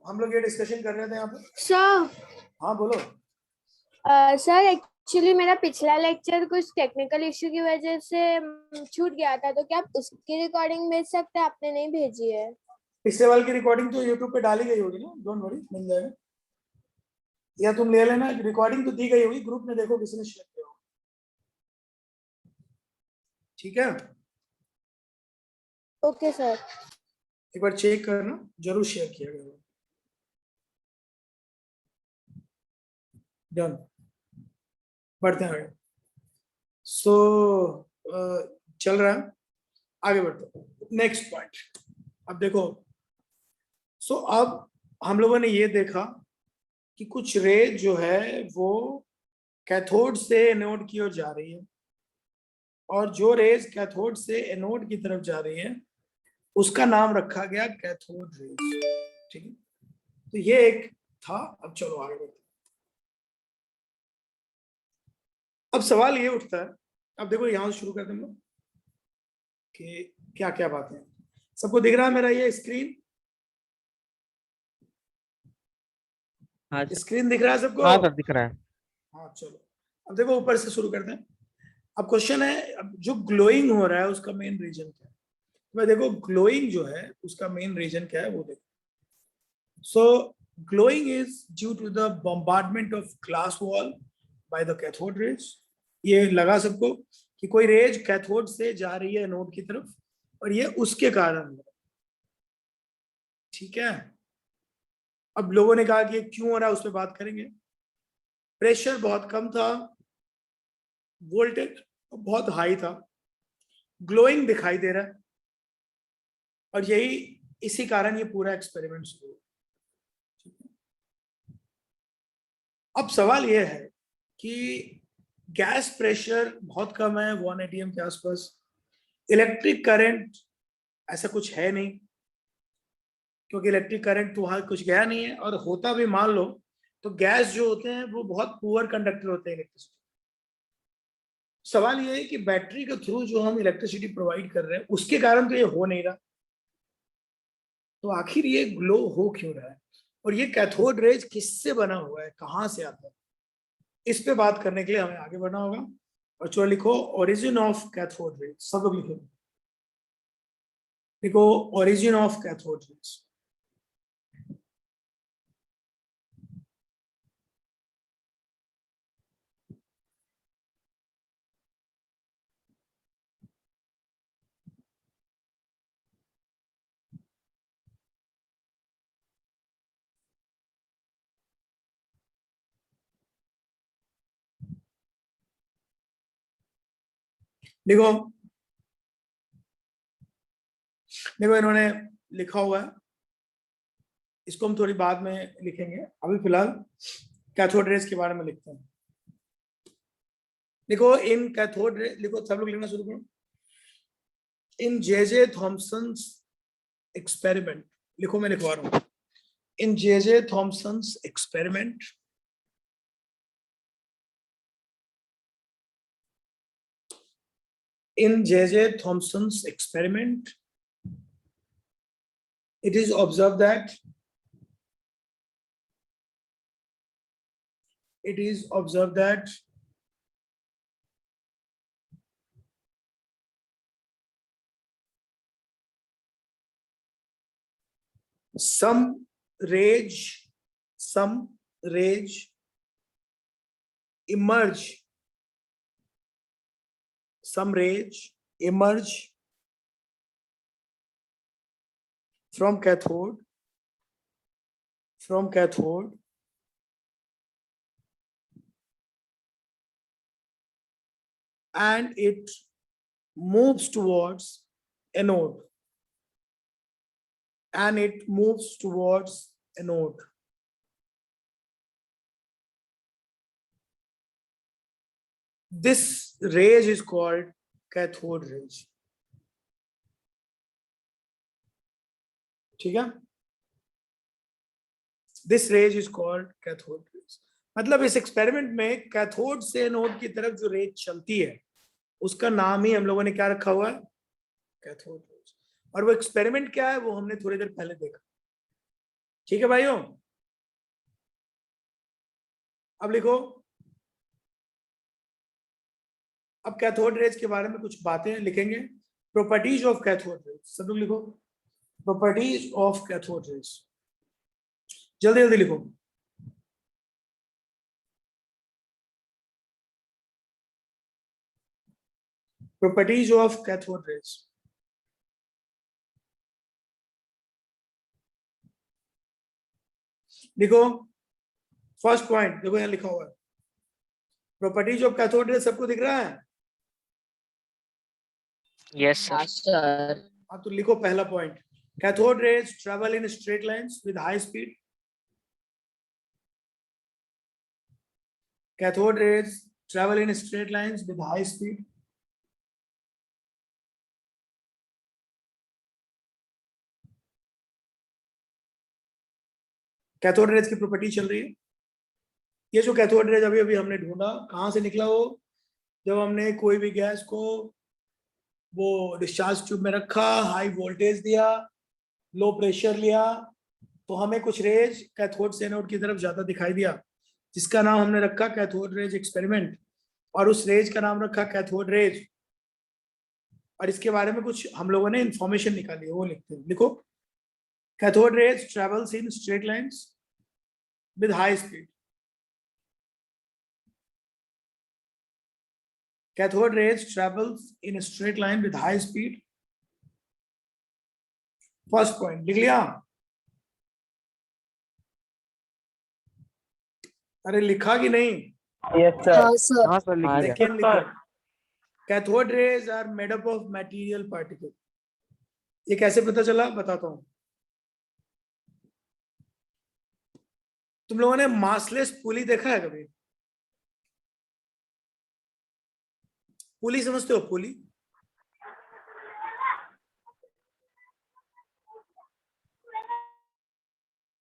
हम लोग ये डिस्कशन कर रहे थे यहाँ पे। सर हाँ बोलो। सर एक्चुअली मेरा पिछला लेक्चर कुछ टेक्निकल इश्यू की वजह से छूट गया था, तो क्या आप उसकी रिकॉर्डिंग भेज सकते हैं? आपने नहीं भेजी है। पिछले वाले की रिकॉर्डिंग तो यूट्यूब पे डाली गई होगी ना, डोंट वरी, मिल जाएगा। या तुम ले लेना, रिकॉर्डिंग तो दी गई होगी, ग्रुप में देखो किसी ने शेयर किया होगा। ठीक है, ओके सर। एक बार चेक करना, जरूर शेयर किया गया होगा। डन, बढ़ते हैं आगे। चल रहा है, आगे बढ़ते। नेक्स्ट पॉइंट, अब देखो। अब हम लोगों ने ये देखा कि कुछ रेज जो है वो कैथोड से एनोड की ओर जा रही है, और जो रेज कैथोड से एनोड की तरफ जा रही है उसका नाम रखा गया कैथोड रेज। ठीक है, तो ये एक था। अब चलो आगे बढ़ते। अब सवाल ये उठता है, अब देखो यहां से शुरू करते हैं हम लोग कि क्या क्या बातें हैं। सबको दिख रहा है मेरा ये स्क्रीन? हाँ स्क्रीन दिख रहा है सबको? हाँ सर, दिख रहा है। हाँ चलो, अब देखो ऊपर से शुरू करते हैं। अब क्वेश्चन है, अब जो ग्लोइंग हो रहा है उसका मेन रीजन क्या है? मैं देखो ग्लोइंग जो है उसका मेन रीजन क्या है वो देखो। So glowing is due to the bombardment of glass wall by the cathode rays. ये लगा सबको कि कोई रेज कैथोड से जा रही है एनोड की तरफ और ये उसके कारण है। ठीक है, अब लोगों ने कहा कि ये क्यों हो रहा है उस पर बात करेंगे। प्रेशर बहुत कम था, वोल्टेज बहुत हाई था, ग्लोइंग दिखाई दे रहा है, और यही इसी कारण ये पूरा एक्सपेरिमेंट शुरू हुआ। अब सवाल यह है कि गैस प्रेशर बहुत कम है, 1 atm के आसपास, इलेक्ट्रिक करंट ऐसा कुछ है नहीं, क्योंकि इलेक्ट्रिक करंट तो वहां कुछ गया नहीं है, और होता भी मान लो तो गैस जो होते हैं वो बहुत पुअर कंडक्टर होते हैं इलेक्ट्रिसिटी। सवाल यह है कि बैटरी के थ्रू जो हम इलेक्ट्रिसिटी प्रोवाइड कर रहे हैं उसके कारण तो ये हो नहीं रहा, तो आखिर ये ग्लो हो क्यों रहा है, और ये कैथोड रेज किससे बना हुआ है, कहां से आता है, इस पे बात करने के लिए हमें आगे बढ़ना होगा। और चलो लिखो ओरिजिन ऑफ कैथोड रेज, सब लोग लिखो, लिखो ओरिजिन ऑफ कैथोड रेज। देखो देखो इन्होंने लिखा हुआ है, इसको हम थोड़ी बाद में लिखेंगे, अभी फिलहाल कैथोड रेज के बारे में लिखते हैं। लिखो इन कैथोड रेज, लिखो सब लोग लिखना शुरू करो। इन जे थॉमसन्स एक्सपेरिमेंट, लिखो मैं लिखवा रहा हूं। In J Thomson's experiment, in J.J. Thomson's experiment, it is observed that some rays emerge, from cathode, and it moves towards anode, This rays is called cathode rays. ठीक है, this rays is called cathode rays. मतलब इस experiment में cathode से anode की तरफ जो raise चलती है उसका नाम ही हम लोगों ने क्या रखा हुआ है, कैथोड रेज। और वो एक्सपेरिमेंट क्या है वो हमने थोड़ी देर पहले देखा। ठीक है भाइयों, अब लिखो। अब कैथोड रेज के बारे में कुछ बातें लिखेंगे। प्रॉपर्टीज ऑफ कैथोड रेज, सब लोग लिखो। प्रॉपर्टीज ऑफ कैथोड रेज, जल्दी जल्दी लिखो। प्रॉपर्टीज ऑफ कैथोड रेज, लिखो। फर्स्ट पॉइंट देखो, यहां लिखा हुआ है प्रॉपर्टीज ऑफ कैथोड रेज, सबको दिख रहा है? Yes, sir. sir. हाँ, तो लिखो पहला point, cathode rays travel in straight lines with high speed. Cathode rays travel in straight lines with high speed. Cathode rays की प्रॉपर्टी चल रही है। ये जो कैथोड रेज अभी अभी हमने ढूंढा, कहां से निकला वो? जब हमने कोई भी गैस को वो डिस्चार्ज ट्यूब में रखा, हाई वोल्टेज दिया, लो प्रेशर लिया, तो हमें कुछ रेज कैथोड से एनोड की तरफ ज्यादा दिखाई दिया, जिसका नाम हमने रखा कैथोड रेज एक्सपेरिमेंट, और उस रेज का नाम रखा कैथोड रेज। और इसके बारे में कुछ हम लोगों ने इंफॉर्मेशन निकाली है, वो लिखते हैं। लिखो, cathode raise travels in straight lines with high speed. Cathode rays travels in a straight line with high speed. First point लिख लिया? अरे लिखा कि नहीं? Yes, sir. sir. हाँ सर, लिख लिया। Second लिखो, cathode rays are made up of material particle. ये कैसे पता चला बताता हूं। तुम लोगों ने मासलेस पुली देखा है कभी? पुली समझते हो? पुली,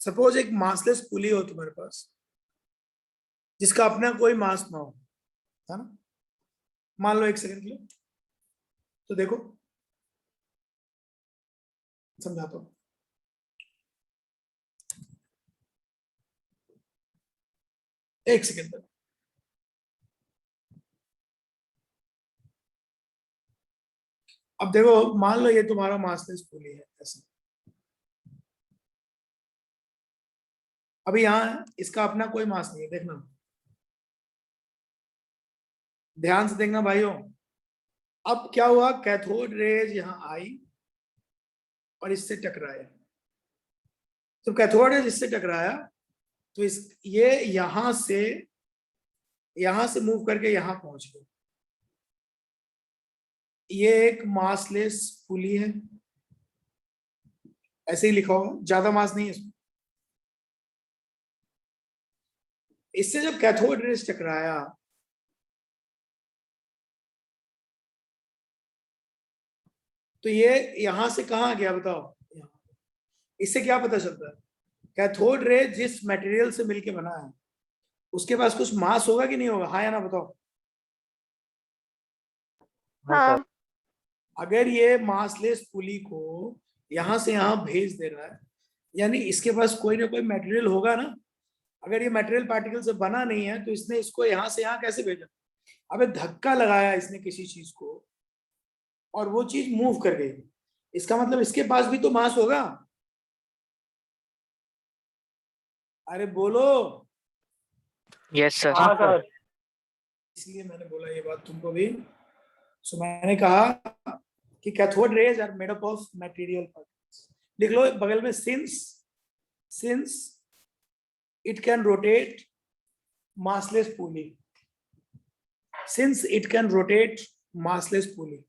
सपोज एक मासलेस पुली हो तुम्हारे पास, जिसका अपना कोई मास ना हो, है ना? मान लो, एक सेकंड के लिए तो देखो, समझाता हूं। एक सेकंड तक अब देखो, मान लो ये तुम्हारा मासलेस पुली है ऐसा। अभी यहां इसका अपना कोई मास नहीं है, देखना ध्यान से, देखना भाइयों। अब क्या हुआ, कैथोड रेज यहां आई और इससे टकराया। तो कैथोड रेज इससे टकराया तो इस ये यहां से मूव करके यहां पहुंच गए। ये एक मासलेस पुली है, ऐसे ही लिखा हुआ, ज्यादा मास नहीं है इसमें। इससे जब कैथोड रेज टकराया तो ये यहां से कहां गया बताओ? इससे क्या पता चलता है? कैथोड रेज जिस मटेरियल से मिलके बना है उसके पास कुछ मास होगा कि नहीं होगा? हाँ या ना बताओ? हाँ। अगर ये मासलेस पुली को यहां से यहां भेज दे रहा है, यानी इसके पास कोई ना कोई मटेरियल होगा ना। अगर ये मटेरियल पार्टिकल से बना नहीं है तो इसने इसको यहां से यहां कैसे भेजा? अबे धक्का लगाया इसने किसी चीज को और वो चीज मूव कर गई, इसका मतलब इसके पास भी तो मास होगा। अरे बोलो। Yes, sir. हाँ सर. इसलिए मैंने बोला ये बात तुमको भी। सो मैंने कहा कि cathode rays are made up of material particles. लिख लो बगल में, since it can rotate massless pulley, since it can rotate massless pulley.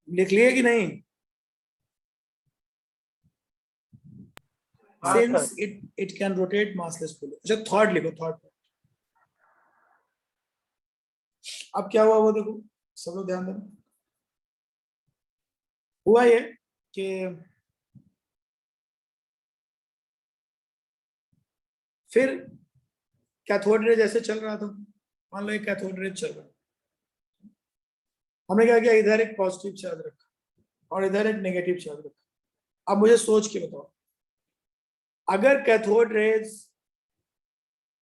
लिख लिए कि नहीं? Since it can rotate massless pulley. अच्छा, थर्ड लिखो, थर्ड। अब क्या हुआ वो देखो, सब लोग ध्यान देना। हुआ ये कि फिर कैथोड रे जैसे चल रहा था, मान लो एक कैथोड रे चल रहा है, हमने क्या किया, इधर एक पॉजिटिव चार्ज रखा और इधर एक नेगेटिव चार्ज रखा। अब मुझे सोच के बताओ, अगर कैथोड रेज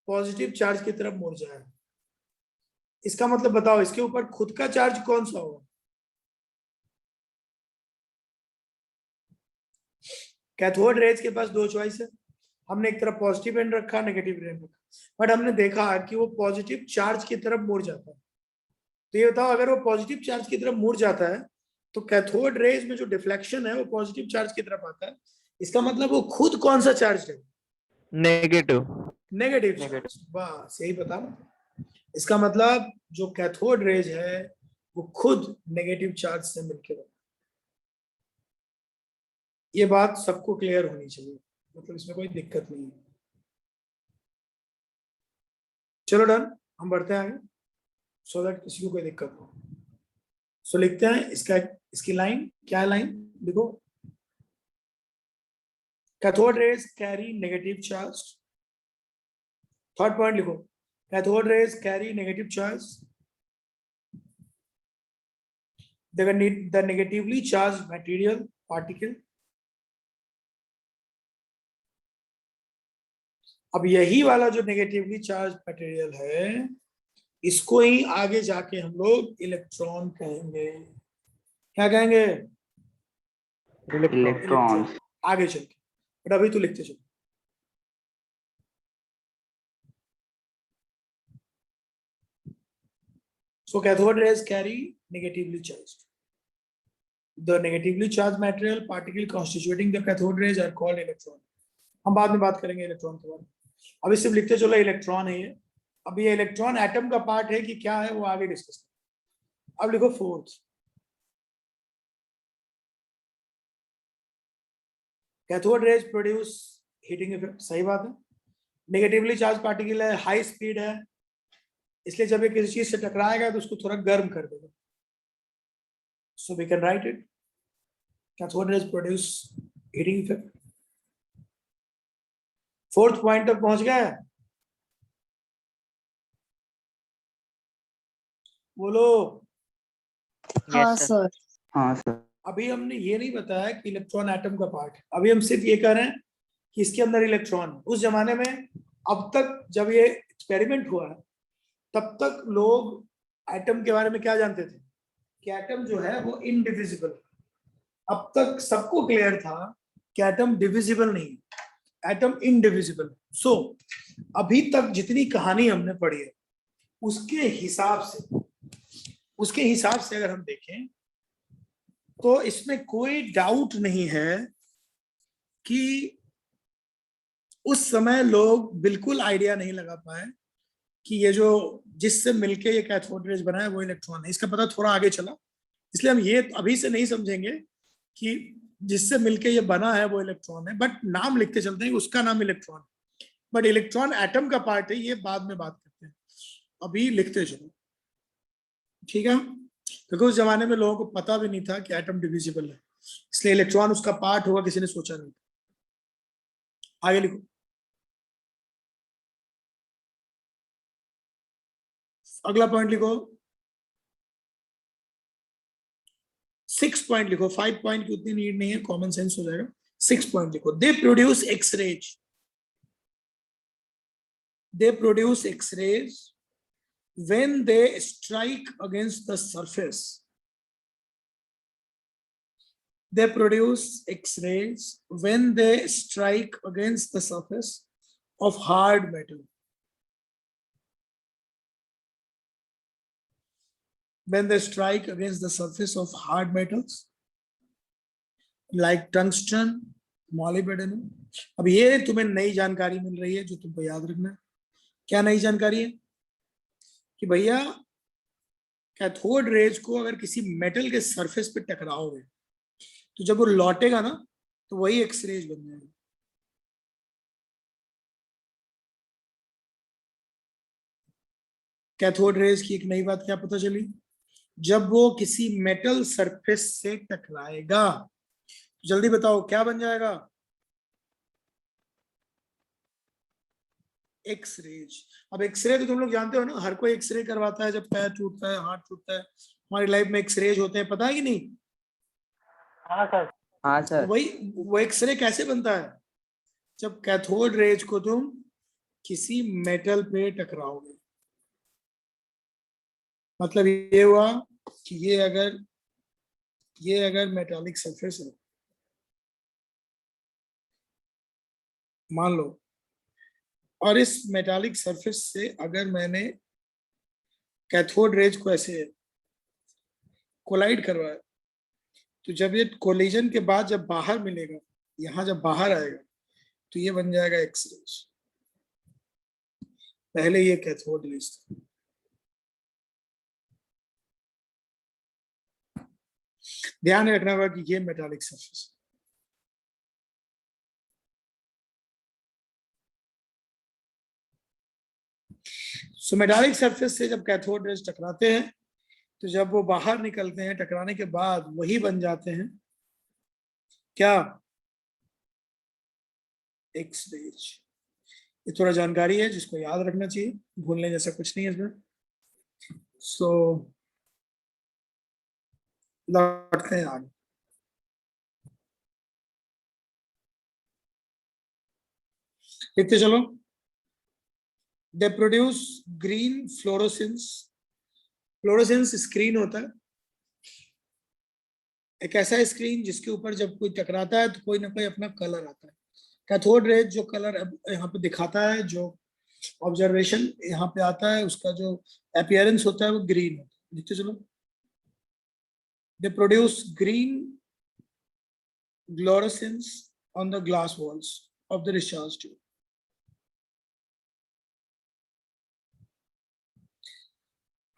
पॉजिटिव चार्ज की तरफ मुड़ जाए, इसका मतलब बताओ इसके ऊपर खुद का चार्ज कौन सा होगा? कैथोड रेज के पास दो चॉइस है, हमने एक तरफ पॉजिटिव एंड रखा, नेगेटिव एंड रखा, बट हमने देखा कि वो पॉजिटिव चार्ज की तरफ मुड़ जाता है। तो ये बताओ, अगर वो पॉजिटिव चार्ज की तरफ मुड़ जाता है तो कैथोड रेज में जो डिफ्लेक्शन है वो पॉजिटिव चार्ज की तरफ आता है, इसका मतलब वो खुद कौन सा चार्ज है? नेगेटिव। Negative charge. बस यही पता। इसका मतलब जो कैथोड रेज है वो खुद नेगेटिव चार्ज से मिलकर बना। ये बात सबको क्लियर होनी चाहिए, मतलब इसमें कोई दिक्कत नहीं है। चलो डन, हम बढ़ते हैं आगे सो दैट किसी को कोई दिक्कत हो। सो लिखते हैं इसका, इसकी लाइन क्या है, लाइन देखो, cathode rays carry negative charge. Third point लिखो, cathode rays carry negative charge, the negatively charged material particle। अब यही वाला जो नेगेटिवली चार्ज मटेरियल है, इसको ही आगे जाके हम लोग इलेक्ट्रॉन कहेंगे। क्या कहेंगे? इलेक्ट्रॉन। आगे चल के, बट अभी तो लिखते चलो। So cathode rays carry negatively charged. The negatively charged material particle constituting the cathode rays are called electron। हम बाद में बात करेंगे इलेक्ट्रॉन के बारे में, अभी सिर्फ लिखते चलो इलेक्ट्रॉन है ये। अब ये इलेक्ट्रॉन एटम का पार्ट है कि क्या है वो आगे डिस्कस करें। अब लिखो fourth, cathode rays produce heating effect. सही बात है, नेगेटिवली चार्ज पार्टिकल है, हाई स्पीड है, इसलिए जब ये किसी चीज से टकराएगा तो उसको थोड़ा गर्म कर देगा। So we can write it, cathode rays produce heating effect. Fourth point तक पहुंच गए? बोलो। हाँ सर। हाँ सर। अभी हमने ये नहीं बताया कि इलेक्ट्रॉन एटम का पार्ट है, अभी हम सिर्फ ये कह रहे हैं कि इसके अंदर इलेक्ट्रॉन। उस जमाने में, अब तक जब ये एक्सपेरिमेंट हुआ है, तब तक लोग एटम के बारे में क्या जानते थे कि एटम जो है वो इनडिविजिबल। अब तक सबको क्लियर था कि एटम डिविजिबल नहीं, एटम इनडिविजिबल। सो अभी तक जितनी कहानी हमने पढ़ी है उसके हिसाब से अगर हम देखें तो इसमें कोई डाउट नहीं है कि उस समय लोग बिल्कुल आइडिया नहीं लगा पाए कि ये जो जिससे मिलके ये कैथोड रेज बना है वो इलेक्ट्रॉन है। इसका पता थोड़ा आगे चला, इसलिए हम ये अभी से नहीं समझेंगे कि जिससे मिलके ये बना है वो इलेक्ट्रॉन है, बट नाम लिखते चलते हैं उसका नाम इलेक्ट्रॉन, बट इलेक्ट्रॉन एटम का पार्ट है, ये बाद में बात करते हैं, अभी लिखते चलो, ठीक है? क्योंकि उस जमाने में लोगों को पता भी नहीं था कि एटम डिविजिबल है, इसलिए इलेक्ट्रॉन उसका पार्ट होगा किसी ने सोचा नहीं। आगे लिखो, अगला पॉइंट लिखो, 6 पॉइंट लिखो, 5 पॉइंट की उतनी नीड नहीं है, कॉमन सेंस हो जाएगा। 6 पॉइंट लिखो, they produce X-rays, they produce X-rays when they strike against the surface. They produce X-rays when they strike against the surface of hard metal. When they strike against the surface of hard metals like tungsten, molybdenum. अब ये तुम्हें नई जानकारी मिल रही है जो तुमको याद रखना है। क्या नई जानकारी है? कि भैया कैथोड रेज को अगर किसी मेटल के सरफेस पे टकराओगे तो जब वो लौटेगा ना तो वही एक्स-रेज बन जाएगा। कैथोड रेज की एक नई बात क्या पता चली? जब वो किसी मेटल सरफेस से टकराएगा, जल्दी बताओ क्या बन जाएगा? एक्सरेज। अब एक्सरे तो तुम लोग जानते हो ना, हर कोई एक्सरे करवाता है जब पैर टूटता है, हाथ टूटता है, हमारी लाइफ में एक्सरेज होते हैं, पता है कि नहीं? हाँ सर। हाँ तो सर। वही वो एक्सरे कैसे बनता है? जब कैथोड रेज को तुम किसी मेटल पे टकराओगे, मतलब ये हुआ कि ये अगर मेटालिक सरफेस है मान लो, और इस मेटालिक सरफेस से अगर मैंने कैथोड रेज को ऐसे कोलाइड करवाया, तो जब ये कोलिजन के बाद जब बाहर मिलेगा, यहां जब बाहर आएगा, तो ये बन जाएगा एक्स रेज। पहले ये कैथोड रेज था। ध्यान रखना होगा कि ये मेटालिक सरफेस। सो मेटालिक सरफेस से जब कैथोड रेज टकराते हैं, तो जब वो बाहर निकलते हैं टकराने के बाद वही बन जाते हैं क्या? X rays. ये थोड़ा जानकारी है जिसको याद रखना चाहिए, भूलने जैसा कुछ नहीं है इसमें। सो लौटते हैं आगे। लिखते चलो। They produce green fluorescence. Fluorescence screen होता है, एक ऐसा स्क्रीन जिसके ऊपर जब कोई टकराता है तो कोई ना कोई अपना कलर आता है। कैथोड रेज जो कलर यहाँ पे दिखाता है, जो ऑब्जर्वेशन यहाँ पे आता है, उसका जो अपीयरेंस होता है वो ग्रीन होता है। लिखते चलो। They produce green fluorescence on the glass walls of the discharge tube.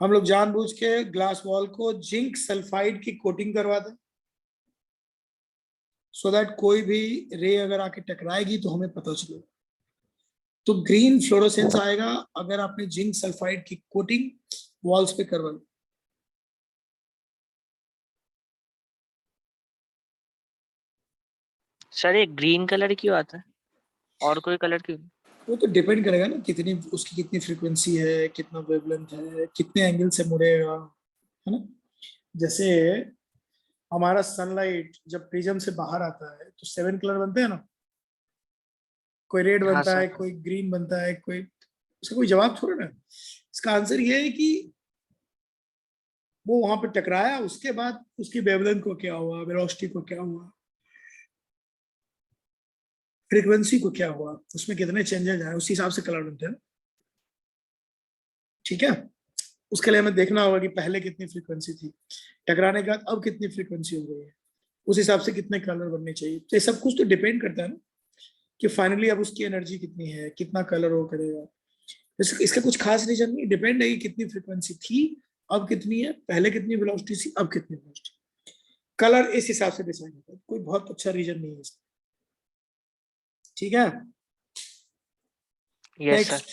हम लोग जानबूझ के ग्लास वॉल को जिंक सल्फाइड की कोटिंग करवाते हैं, सो दैट कोई भी रे अगर आके टकराएगी तो हमें पता चले। तो ग्रीन फ्लोरोसेंस आएगा अगर आपने जिंक सल्फाइड की कोटिंग वॉल्स पे करवा ली। सर ये ग्रीन कलर क्यों आता है और कोई कलर क्यों? वो तो डिपेंड करेगा ना कितनी उसकी कितनी फ्रीक्वेंसी है, कितना वेवलेंथ है, कितने एंगल से मुड़ेगा, है ना। जैसे हमारा सनलाइट जब प्रिज्म से बाहर आता है तो 7 कलर बनते हैं ना, कोई रेड हाँ बनता है, सर। कोई ग्रीन बनता है, कोई, उसका कोई जवाब थोड़ा ना। इसका आंसर ये है कि वो वहां पे टकराया, उसके बाद उसकी वेवलेंथ को क्या हुआ, वेलोसिटी को क्या हुआ, फ्रीक्वेंसी को क्या हुआ, उसमें कितने चेंजेस आए, उसी हिसाब से कलर बनते हैं। ठीक है। उसके लिए हमें देखना होगा कि पहले कितनी फ्रीक्वेंसी थी, टकराने के बाद अब कितनी फ्रीक्वेंसी हो गई है, उस हिसाब से कितने कलर बनने चाहिए। तो ये सब कुछ तो डिपेंड करता है ना कि फाइनली अब उसकी एनर्जी कितनी है, कितना कलर वो करेगा। इसका कुछ खास रीजन नहीं, डिपेंड है कि कितनी फ्रीक्वेंसी थी, अब कितनी है, पहले कितनी वेलोसिटी थी, अब कितनी वेलोसिटी। कलर इस हिसाब से डिसाइड होता है, कोई बहुत अच्छा रीजन नहीं है इसका। ठीक है। Yes sir. Next,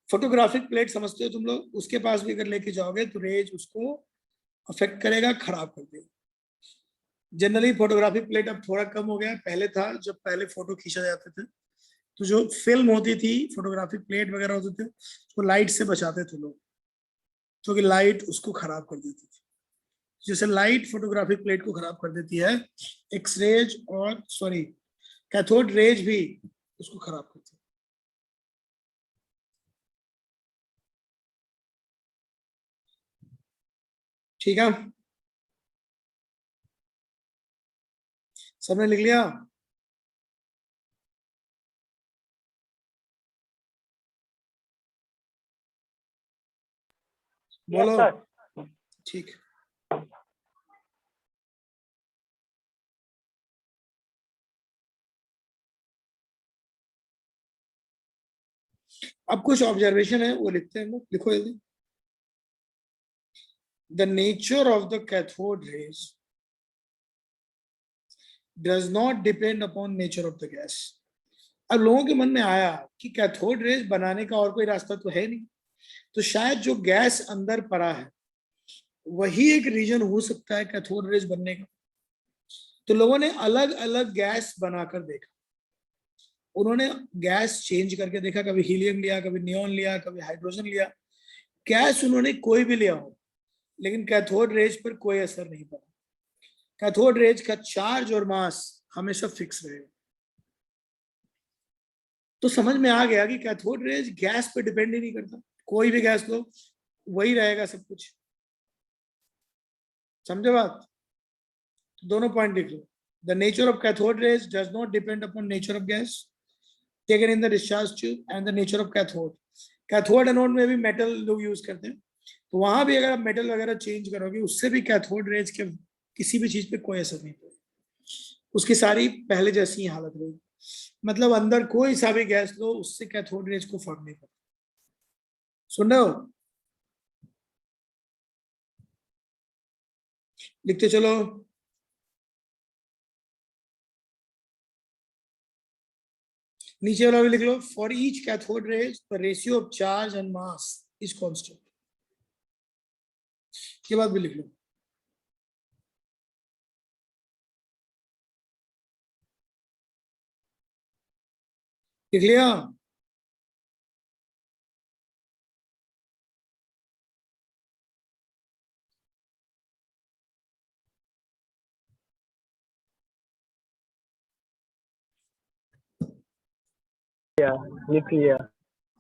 photographic plate समझते हो तुम लोग, उसके पास भी अगर लेके जाओगे तो रेज उसको अफेक्ट करेगा, खराब कर देगा। जनरली फोटोग्राफिक प्लेट अब थोड़ा कम हो गया है, पहले था जब पहले फोटो खींचा जाते थे तो जो फिल्म होती थी, फोटोग्राफिक प्लेट वगैरह होते थे, उसको लाइट से बचाते थे लोग, क्योंकि लाइट उसको खराब कर देती थी। जैसे लाइट फोटोग्राफिक प्लेट को खराब कर देती है, एक्सरेज और सॉरी कैथोड रेज भी उसको खराब करती है। ठीक है, सबने लिख लिया? बोलो। ठीक। अब कुछ ऑब्जर्वेशन है वो लिखते हैं हम लोग, लिखो जल्दी। The nature of the cathode rays does not depend upon nature of the gas. अब लोगों के मन में आया कि कैथोड रेज बनाने का और कोई रास्ता तो है नहीं, तो शायद जो गैस अंदर पड़ा है वही एक रीजन हो सकता है कैथोड रेज बनने का। तो लोगों ने अलग अलग गैस बनाकर देखा, उन्होंने गैस चेंज करके देखा, कभी हीलियम लिया, कभी नियॉन लिया, कभी हाइड्रोजन लिया, गैस उन्होंने कोई भी लिया हो, लेकिन कैथोड रेज पर कोई असर नहीं पड़ा। कैथोड रेज का चार्ज और मास हमेशा फिक्स रहेगा। तो समझ में आ गया कि कैथोड रेज गैस पे डिपेंड ही नहीं करता, कोई भी गैस लो वही रहेगा सब कुछ। समझे बात? दोनों पॉइंट लिख लो। The nature of cathode rays does not depend upon nature of gas taken in the discharge tube and the nature of cathode. Cathode anode में भी मेटल लोग यूज करते हैं, तो वहां भी अगर आप मेटल वगैरह चेंज करोगे उससे भी कैथोड रेज के किसी भी चीज पे कोई असर नहीं पड़ेगा, उसकी सारी पहले जैसी ही हालत रहेगी। मतलब अंदर कोई सा भी गैस लो उससे कैथोड रेज को फर्क नहीं पड़ता। सुन रहे हो? लिखते चलो। नीचे वाला भी लिख लो। For each cathode rays the ratio of charge and mass is constant. के बाद भी लिख लो। लिख लिया? लिख लिया।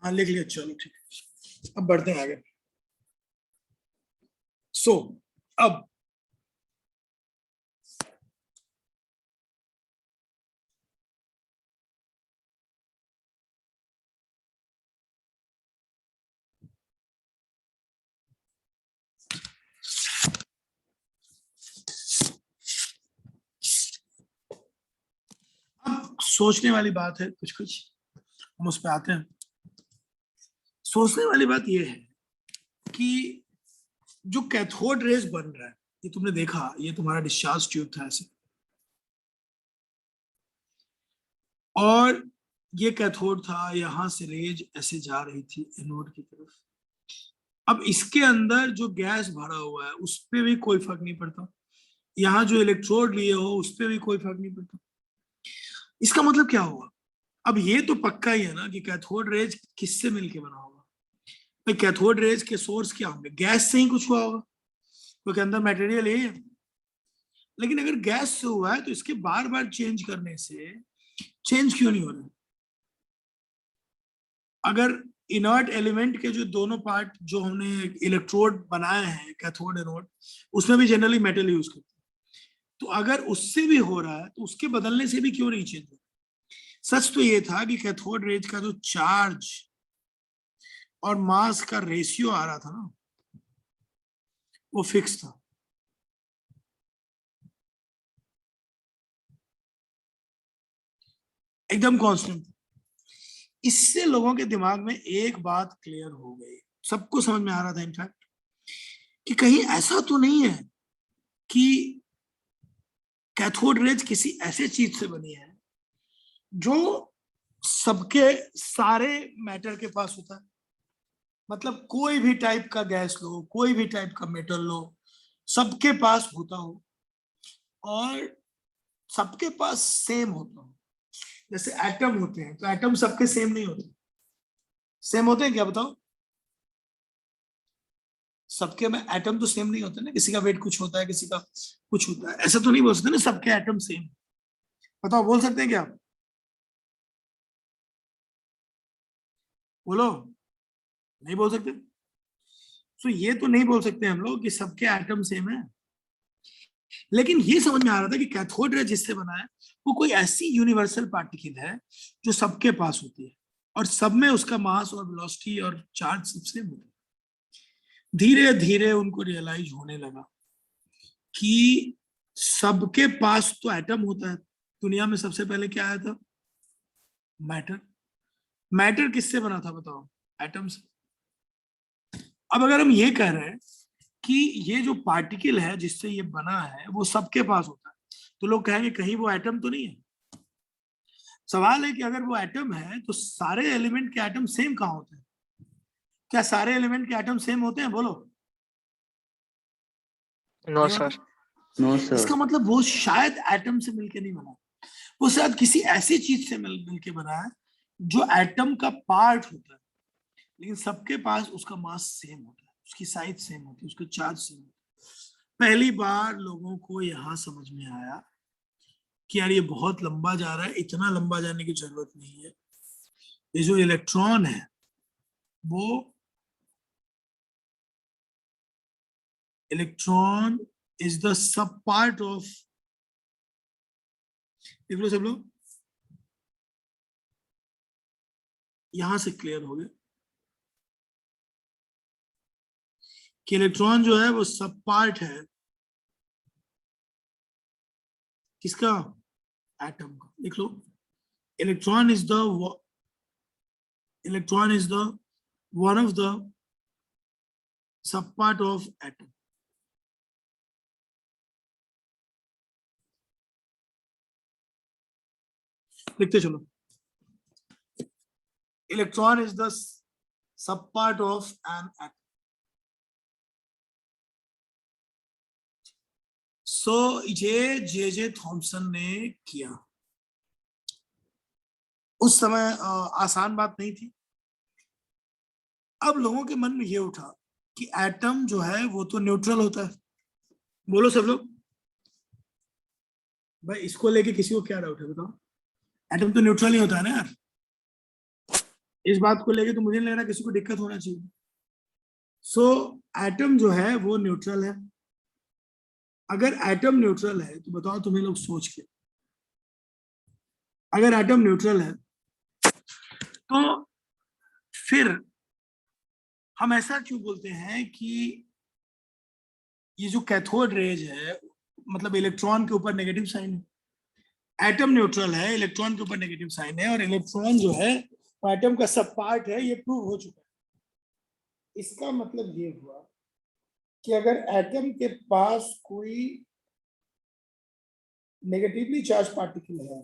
हाँ लिख लिया, चलो ठीक है। अब बढ़ते हैं आगे। सो अब सोचने वाली बात है, कुछ कुछ हम उस पर आते हैं। सोचने वाली बात यह है कि जो कैथोड रेज बन रहा है, ये तुमने देखा, ये तुम्हारा डिस्चार्ज ट्यूब था ऐसे, और ये कैथोड था, यहां से रेज ऐसे जा रही थी एनोड की तरफ। अब इसके अंदर जो गैस भरा हुआ है उस पर भी कोई फर्क नहीं पड़ता, यहाँ जो इलेक्ट्रोड लिए हो उस पर भी कोई फर्क नहीं पड़ता। इसका मतलब क्या हुआ? अब ये तो पक्का ही है ना कि कैथोड रेज किससे मिलके बना होगा? भाई कैथोड रेज के सोर्स क्या होंगे? गैस से ही कुछ हुआ होगा, क्योंकि अंदर मटेरियल है। लेकिन अगर गैस से हुआ है तो इसके बार बार चेंज करने से चेंज क्यों नहीं हो रहा? अगर इनर्ट एलिमेंट के जो दोनों पार्ट जो हमने इलेक्ट्रोड बनाए हैं कैथोड एनोड, उसमें भी जनरली मेटल यूज करते हैं, तो अगर उससे भी हो रहा है तो उसके बदलने से भी क्यों नहीं चेंज हो रहा? सच तो ये था कि कैथोड रेज का जो चार्ज और मास का रेशियो आ रहा था ना, वो फिक्स था। एकदम कांस्टेंट। इससे लोगों के दिमाग में एक बात क्लियर हो गई, सबको समझ में आ रहा था इनफैक्ट, कि कहीं ऐसा तो नहीं है कि कैथोड रेज किसी ऐसे चीज से बनी है जो सबके सारे मैटर के पास होता है। मतलब कोई भी टाइप का गैस लो, कोई भी टाइप का मेटल लो, सबके पास होता हो और सबके पास सेम होता हो। जैसे एटम होते हैं, तो एटम सबके सेम नहीं होते। सेम होते हैं क्या बताओ? सबके में एटम तो सेम नहीं होते ना, किसी का वेट कुछ होता है, किसी का कुछ होता है, ऐसा तो नहीं बोल सकते ना सबके एटम सेम। बताओ, बोल सकते हैं क्या? बोलो। नहीं बोल सकते। तो ये तो नहीं बोल सकते हम लोग कि सबके एटम सेम है। लेकिन ये समझ में आ रहा था कि कैथोड रे जिससे बना है वो कोई ऐसी यूनिवर्सल पार्टिकल है जो सबके पास होती है और सब में उसका मास और वेलोसिटी और चार्ज सब सेम होता है। धीरे धीरे उनको रियलाइज होने लगा कि सबके पास तो एटम होता है। दुनिया में सबसे पहले क्या आया था? मैटर। मैटर किससे बना था बताओ? एटम से। अब अगर हम ये कह रहे हैं कि ये जो पार्टिकल है जिससे ये बना है वो सबके पास होता है, तो लोग कहेंगे कहीं वो एटम तो नहीं है। सवाल है कि अगर वो एटम है तो सारे एलिमेंट के एटम सेम कहाँ होते हैं? क्या सारे एलिमेंट के एटम सेम होते हैं? बोलो। No sir. No sir. इसका मतलब वो शायद एटम से मिलके नहीं बना, वो शायद किसी ऐसी चीज से मिल के बना है जो एटम का पार्ट होता है, लेकिन सबके पास उसका मास सेम होता है, उसकी साइज सेम होती है, उसका चार्ज सेम होता है। पहली बार लोगों को यहां समझ में आया कि यार ये बहुत लंबा जा रहा है, इतना लंबा जाने की जरूरत नहीं है। ये जो इलेक्ट्रॉन है वो electron is the sub part of, देख लो सब लोग, यहां से क्लियर हो गया कि इलेक्ट्रॉन जो है वो सब पार्ट है किसका, एटम का। लिख लो, electron is the one of the sub part of atom. लिखते चलो, electron is the sub part of an atom. So ये जे थॉमसन ने किया। उस समय आसान बात नहीं थी। अब लोगों के मन में ये उठा कि एटम जो है वो तो न्यूट्रल होता है। बोलो सब लोग, भाई इसको लेके किसी को क्या डाउट है बताओ? एटम तो न्यूट्रल ही होता है ना यार। इस बात को लेके तो मुझे नहीं लग रहा किसी को दिक्कत होना चाहिए। सो एटम जो है वो न्यूट्रल है। अगर एटम न्यूट्रल है तो बताओ तुम्हें लोग सोच के, अगर एटम न्यूट्रल है तो फिर हम ऐसा क्यों बोलते हैं कि ये जो कैथोड रेज है, मतलब इलेक्ट्रॉन के ऊपर नेगेटिव साइन है। एटम न्यूट्रल है, इलेक्ट्रॉन के ऊपर नेगेटिव साइन है, और इलेक्ट्रॉन जो है वो एटम का सब पार्ट है, ये प्रूव हो चुका है। इसका मतलब ये हुआ कि अगर एटम के पास कोई नेगेटिवली चार्ज पार्टिकल है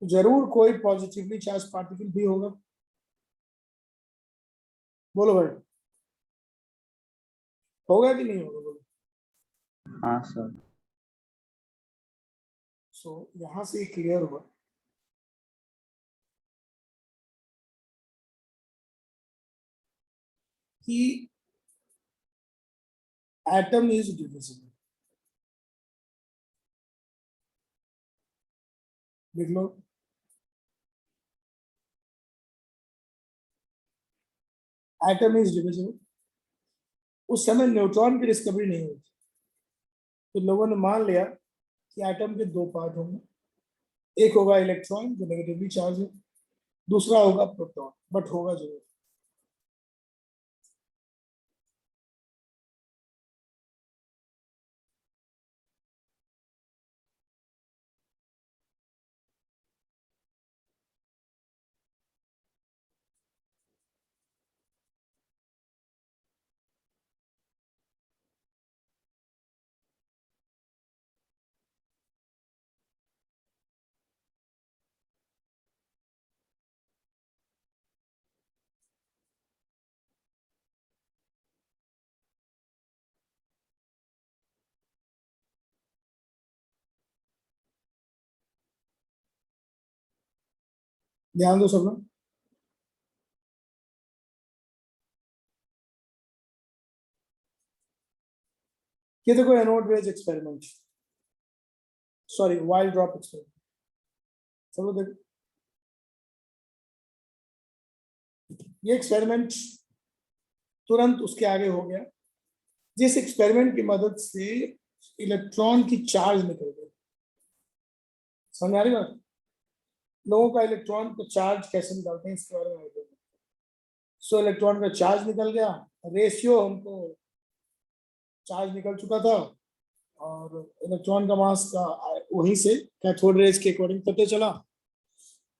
तो जरूर कोई पॉजिटिवली चार्ज पार्टिकल भी होगा। बोलो भाई, होगा कि नहीं होगा? बोलो। हाँ सर। सो यहां से क्लियर हुआ कि एटम इज डिविजिबल। देख लो, एटम इज डिविजिबल। उस समय न्यूट्रॉन की डिस्कवरी नहीं हुई थी, तो लोगों ने मान लिया कि एटम के दो पार्ट होंगे। एक होगा इलेक्ट्रॉन जो नेगेटिवली चार्ज है, दूसरा होगा प्रोटॉन, बट होगा जरूर। ध्यान दो सब लोग, ये देखो anode rays experiment, sorry wild drop experiment. सब लोग देखो, ये एक्सपेरिमेंट तुरंत उसके आगे हो गया, जिस एक्सपेरिमेंट की मदद से इलेक्ट्रॉन की चार्ज निकल गई। समझ आ रही बात? लोगों का इलेक्ट्रॉन को चार्ज कैसे निकालते हैं इसके बारे में आइडिया। सो इलेक्ट्रॉन का चार्ज निकल गया, रेशियो हमको चार्ज निकल चुका था, और इलेक्ट्रॉन का मास का वहीं से कैथोड रेज के अकॉर्डिंग पता चला।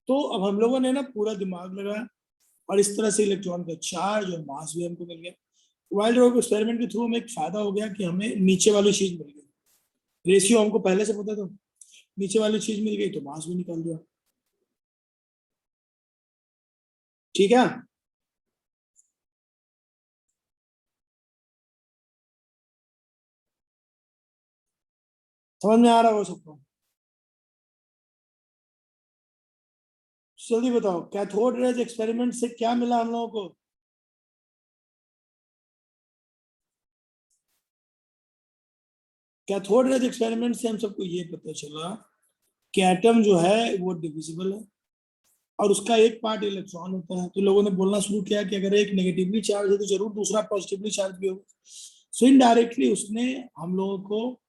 तो अब हम लोगों ने ना पूरा दिमाग लगाया, और इस तरह से इलेक्ट्रॉन का चार्ज और मास भी हमको मिल गया। वाइल्ड रॉप एक्सपेरिमेंट के थ्रू हमें एक फायदा हो गया कि हमें नीचे वाली चीज मिल गई। रेशियो हमको पहले से पता था, नीचे वाली चीज मिल गई तो मास भी निकाल दिया। ठीक है, समझ में आ रहा हो सबको? जल्दी बताओ, कैथोड रेज एक्सपेरिमेंट से क्या मिला हम लोगों को? कैथोड रेज एक्सपेरिमेंट से हम सबको ये पता चला कि एटम जो है वो डिविजिबल है और उसका एक पार्ट इलेक्ट्रॉन होता है। तो लोगों ने बोलना शुरू किया कि अगर एक नेगेटिवली चार्ज है तो जरूर दूसरा पॉजिटिवली चार्ज भी होगा। सो इनडायरेक्टली उसने हम लोगों को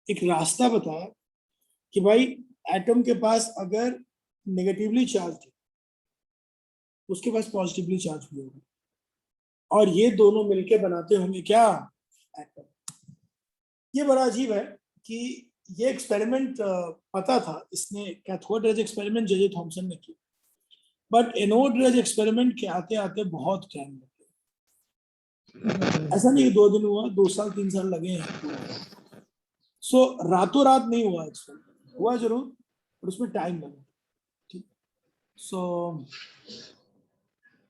एक रास्ता बताया कि भाई एटम के पास अगर नेगेटिवली चार्ज है उसके पास पॉजिटिवली चार्ज भी होगा और ये दोनों मिलके बनाते होंगे क्या? एटम। ये बड़ा अजीब है कि ये एक्सपेरिमेंट पता था, इसने cathode rays experiment J Thomson ने किया, बट एनोड रेज एक्सपेरिमेंट के आते आते बहुत टाइम लगे। ऐसा नहीं 2 दिन हुआ, 2 साल 3 साल लगे हैं। सो रातों रात नहीं हुआ एक्सपेरिमेंट, हुआ जरूर पर उसमें टाइम लगा। ठीक, सो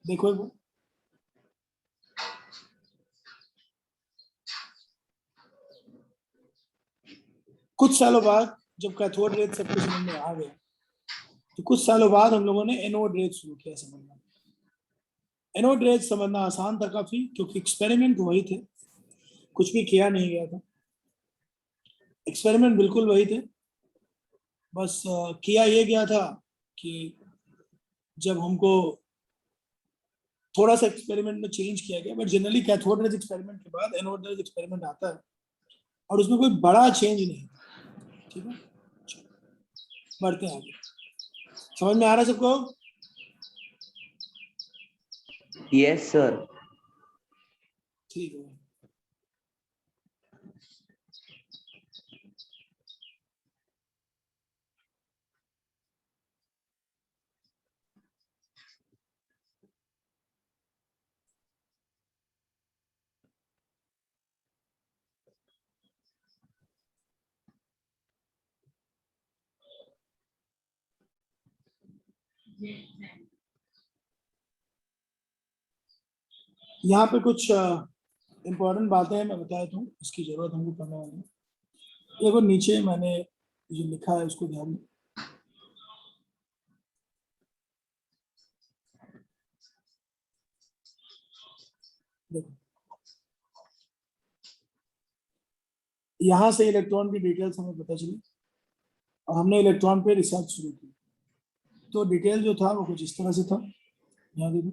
देखो वो कुछ सालों बाद जब कैथोड रेज सबको समझ में आ गया तो कुछ सालों बाद हम लोगों ने एनोड रेज शुरू किया समझना। एनोड रेज समझना आसान था काफी, क्योंकि एक्सपेरिमेंट वही थे, कुछ भी किया नहीं गया था, एक्सपेरिमेंट बिल्कुल वही थे। बस किया ये गया था कि जब हमको थोड़ा सा एक्सपेरिमेंट में चेंज किया गया, but generally cathode rays experiment के बाद एनोड रेज एक्सपेरिमेंट आता है और उसमें कोई बड़ा चेंज नहीं। ठीक है, बढ़ते हैं आगे। समझ में आ रहा है सबको? Yes sir. ठीक है। यहाँ पे कुछ इम्पोर्टेंट बातें मैं बता देता हूँ, इसकी जरूरत हमको पड़ने वाली है। देखो नीचे मैंने जो लिखा है उसको ध्यान दो। देखो यहाँ से इलेक्ट्रॉन की डिटेल्स हमें पता चली और हमने इलेक्ट्रॉन पे रिसर्च शुरू की। तो डिटेल जो था वो कुछ इस तरह से था, यहाँ देखो।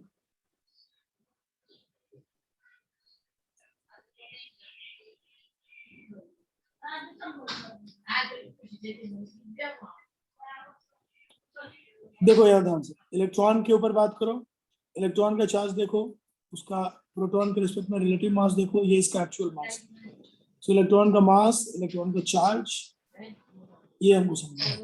देखो यार ध्यान से, इलेक्ट्रॉन के ऊपर बात करो, इलेक्ट्रॉन का चार्ज देखो, उसका प्रोटॉन के रिस्पेक्ट में रिलेटिव मास देखो, ये इसका एक्चुअल मास। सो इलेक्ट्रॉन का मास, इलेक्ट्रॉन का चार्ज, ये हमको समझे?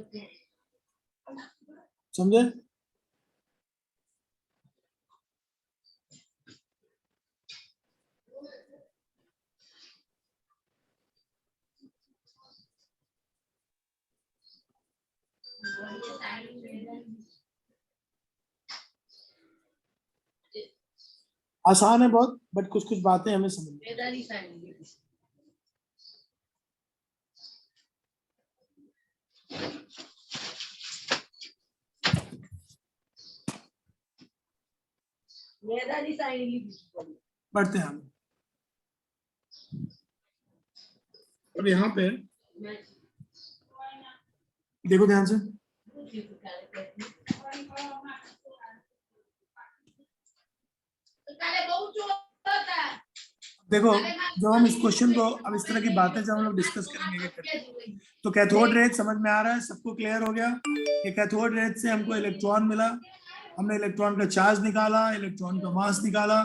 आसान है बहुत, बट कुछ कुछ बातें हमें समझ। पढ़ते हैं हम। अब यहाँ पे देखो ध्यान से, देखो जब हम इस क्वेश्चन को, अब इस तरह की बातें जब हम लोग डिस्कस करेंगे तो कैथोड रेज समझ में आ रहा है सबको? क्लियर हो गया कि कैथोड रेज से हमको इलेक्ट्रॉन मिला, हमने इलेक्ट्रॉन का चार्ज निकाला, इलेक्ट्रॉन का मास निकाला,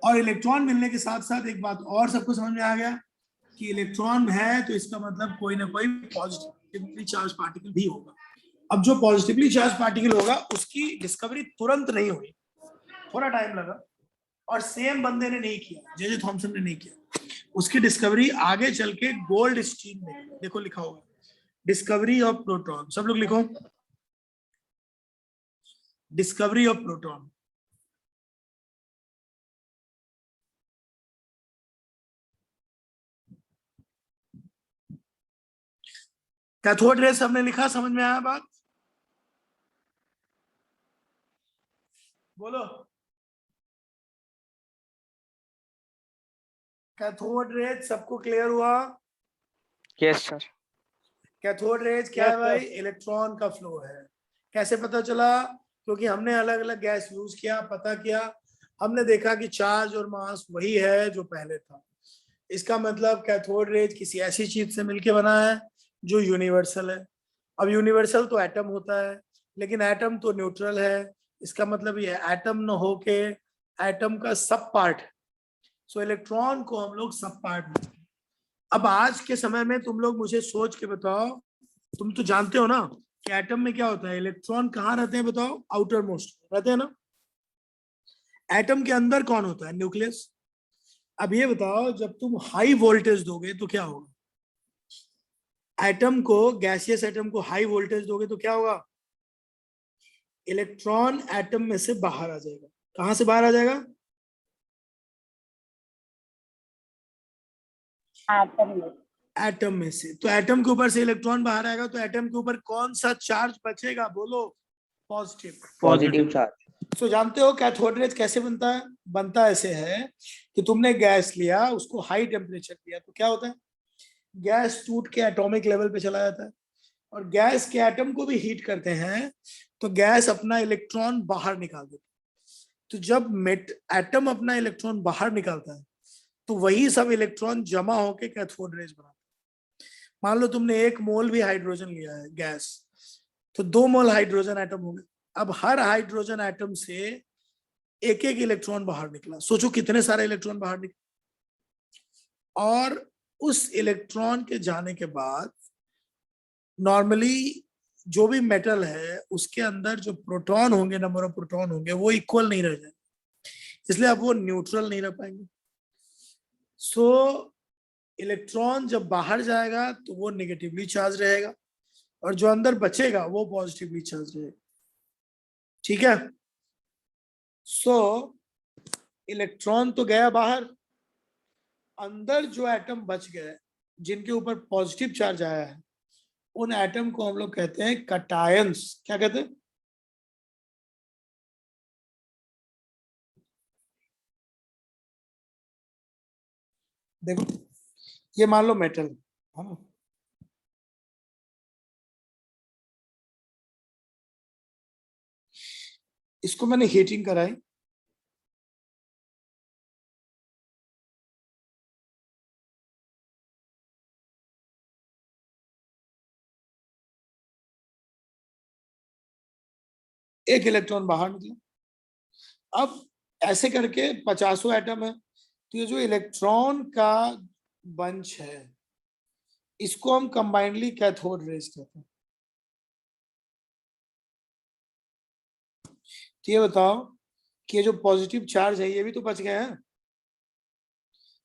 और इलेक्ट्रॉन मिलने के साथ साथ एक बात और सबको समझ में आ गया कि इलेक्ट्रॉन है तो इसका मतलब कोई ना कोई पॉजिटिवली चार्ज पार्टिकल भी होगा। अब जो पॉजिटिवली चार्ज पार्टिकल होगा उसकी डिस्कवरी तुरंत नहीं हुई, थोड़ा टाइम लगा, और सेम बंदे ने नहीं किया, जे थॉमसन ने नहीं किया, उसकी डिस्कवरी आगे चल के गोल्ड स्टीन ने, देखो लिखा होगा डिस्कवरी ऑफ प्रोटॉन, सब लोग लिखो discovery of proton. Cathode rays हमने लिखा, समझ में आया बात? बोलो। कैथोड रेज सबको क्लियर हुआ? Yes sir. कैथोड रेज क्या है भाई? इलेक्ट्रॉन का फ्लो है। कैसे पता चला? क्योंकि हमने अलग अलग गैस यूज किया, पता किया, हमने देखा कि चार्ज और मास वही है जो पहले था। इसका मतलब कैथोड रेज किसी ऐसी चीज से मिलके बना है जो यूनिवर्सल है। अब यूनिवर्सल तो एटम होता है, लेकिन एटम तो न्यूट्रल है। इसका मतलब ये एटम न होके एटम का सब पार्ट है। सो इलेक्ट्रॉन को हम लोग सब पार्ट बोलते हैं। अब आज के समय में तुम लोग मुझे सोच के बताओ, तुम तो जानते हो ना कि एटम में क्या होता है, इलेक्ट्रॉन कहाँ रहते हैं बताओ? आउटर मोस्ट रहते हैं ना। एटम के अंदर कौन होता है? न्यूक्लियस। अब ये बताओ, जब तुम हाई वोल्टेज दोगे तो क्या होगा? एटम को, गैसियस एटम को हाई वोल्टेज दोगे तो क्या होगा? इलेक्ट्रॉन एटम में से बाहर आ जाएगा। कहां से बाहर आ जाएगा? एटम में से। तो एटम के ऊपर से इलेक्ट्रॉन बाहर आएगा तो एटम के ऊपर कौन सा चार्ज बचेगा? बोलो। पॉजिटिव। Positive charge. तो जानते हो कैथोड रेज कैसे बनता है? बनता ऐसे है कि तुमने गैस लिया, उसको हाई टेम्परेचर दिया तो क्या होता है? गैस टूट के एटॉमिक लेवल पे चला जाता है, और गैस के एटम को भी हीट करते हैं तो गैस अपना इलेक्ट्रॉन बाहर निकाल देती है। तो जब एटम अपना इलेक्ट्रॉन बाहर निकालता है तो वही सब इलेक्ट्रॉन जमा होकर कैथोड रेज बनाते हैं। मान लो तुमने 1 मोल भी हाइड्रोजन लिया है गैस, तो 2 मोल हाइड्रोजन एटम हो गए। अब हर हाइड्रोजन एटम से एक एक इलेक्ट्रॉन बाहर निकला। सोचो कितने सारे इलेक्ट्रॉन बाहर निकले। और उस इलेक्ट्रॉन के जाने के बाद नॉर्मली जो भी मेटल है उसके अंदर जो प्रोटॉन होंगे, नंबर ऑफ प्रोटॉन होंगे, वो इक्वल नहीं रह जाएंगे, इसलिए अब वो न्यूट्रल नहीं रह पाएंगे। सो इलेक्ट्रॉन जब बाहर जाएगा तो वो नेगेटिवली चार्ज रहेगा, और जो अंदर बचेगा वो पॉजिटिवली चार्ज रहेगा। ठीक है। सो इलेक्ट्रॉन तो गया बाहर, अंदर जो एटम बच गए जिनके ऊपर पॉजिटिव चार्ज आया है, उन एटम को हम लोग कहते हैं कटायंस। क्या कहते हैं? देखो, ये मान लो मेटल है ना, इसको मैंने हीटिंग कराई, एक इलेक्ट्रॉन बाहर निकला। अब ऐसे करके 50 एटम है, तो ये जो इलेक्ट्रॉन का बंच है इसको हम कंबाइंडली कैथोड रेज कहते हैं। तो ये बताओ कि ये जो पॉजिटिव चार्ज है ये भी तो बच गए हैं।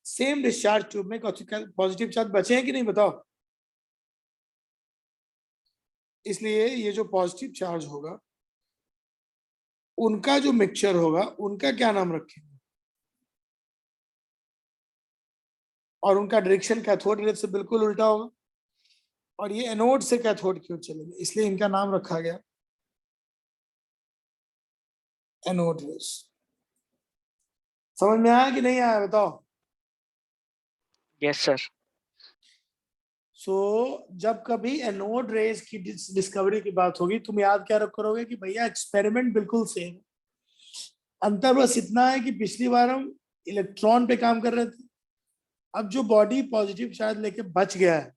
सेम डिस्चार्ज ट्यूब में पॉजिटिव चार्ज बचे हैं कि नहीं बताओ? इसलिए ये जो पॉजिटिव चार्ज होगा उनका जो मिक्सचर होगा उनका क्या नाम रखेंगे? और उनका डायरेक्शन कैथोड रेज से बिल्कुल उल्टा होगा, और ये एनोड से कैथोड की ओर चलेंगे, इसलिए इनका नाम रखा गया एनोड रेज। समझ में आया कि नहीं आया बताओ? Yes sir. सो जब कभी एनोड रेज की डिस्कवरी की बात होगी, तुम याद क्या रख करोगे कि भैया एक्सपेरिमेंट बिल्कुल सेम, अंतर बस इतना है कि पिछली बार हम इलेक्ट्रॉन पे काम कर रहे थे, अब जो बॉडी पॉजिटिव चार्ज लेके बच गया है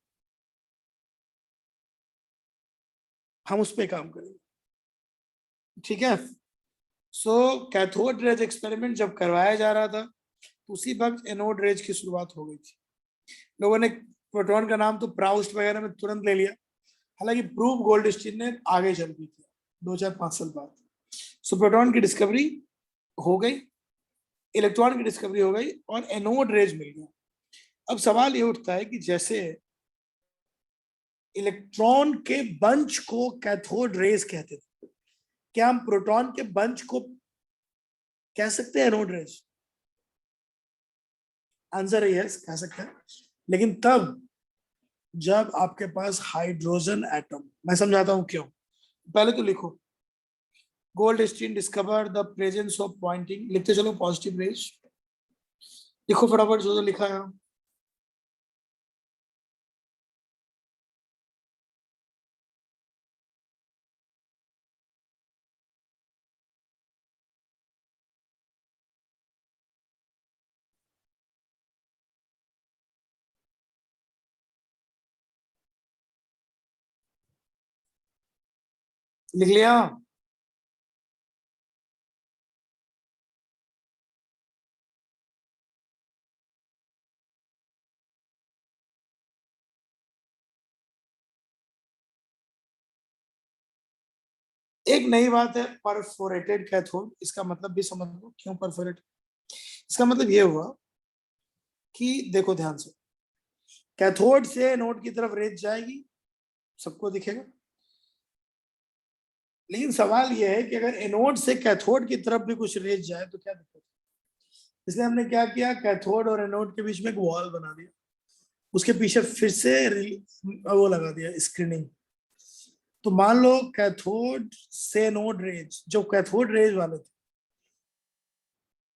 हम उस पे काम करेंगे। ठीक है। सो कैथोड रेज एक्सपेरिमेंट जब करवाया जा रहा था उसी वक्त एनोड रेज की शुरुआत हो गई थी। लोगों ने प्रोटॉन का नाम तो प्राउस्ट वगैरह में तुरंत ले लिया, हालांकि प्रूफ गोल्डस्टीन ने आगे चल के किया 2-4-5 साल बाद। सो प्रोटॉन की डिस्कवरी हो गई, इलेक्ट्रॉन की डिस्कवरी हो गई, और एनोड रेज मिल गया। अब सवाल ये उठता है कि जैसे इलेक्ट्रॉन के बंच को कैथोड रेज कहते थे, क्या हम प्रोटॉन के बंच को कह सकते हैं एनोड रेज? आंसर है यस, कह सकते हैं, लेकिन तब जब आपके पास हाइड्रोजन एटम। मैं समझाता हूं क्यों, पहले तो लिखो। Goldstein discover the presence of pointing, लिखते चलो पॉजिटिव रेज, लिखो फटाफट जो लिखा है। लिख लिया? एक नई बात है परफोरेटेड कैथोड, इसका मतलब भी समझ लो क्यों परफोरेटेड। इसका मतलब ये हुआ कि देखो ध्यान से, कैथोड से एनोड की तरफ रेज जाएगी, सबको दिखेगा, लेकिन सवाल यह है कि अगर एनोड से कैथोड की तरफ भी कुछ रेज जाए तो क्या दिक्कत है। इसलिए हमने क्या किया, कैथोड और एनोड के बीच में एक वॉल बना दिया, उसके पीछे फिर से वो लगा दिया स्क्रीनिंग। तो मान लो कैथोड से एनोड रेज, जो कैथोड रेज वाले थे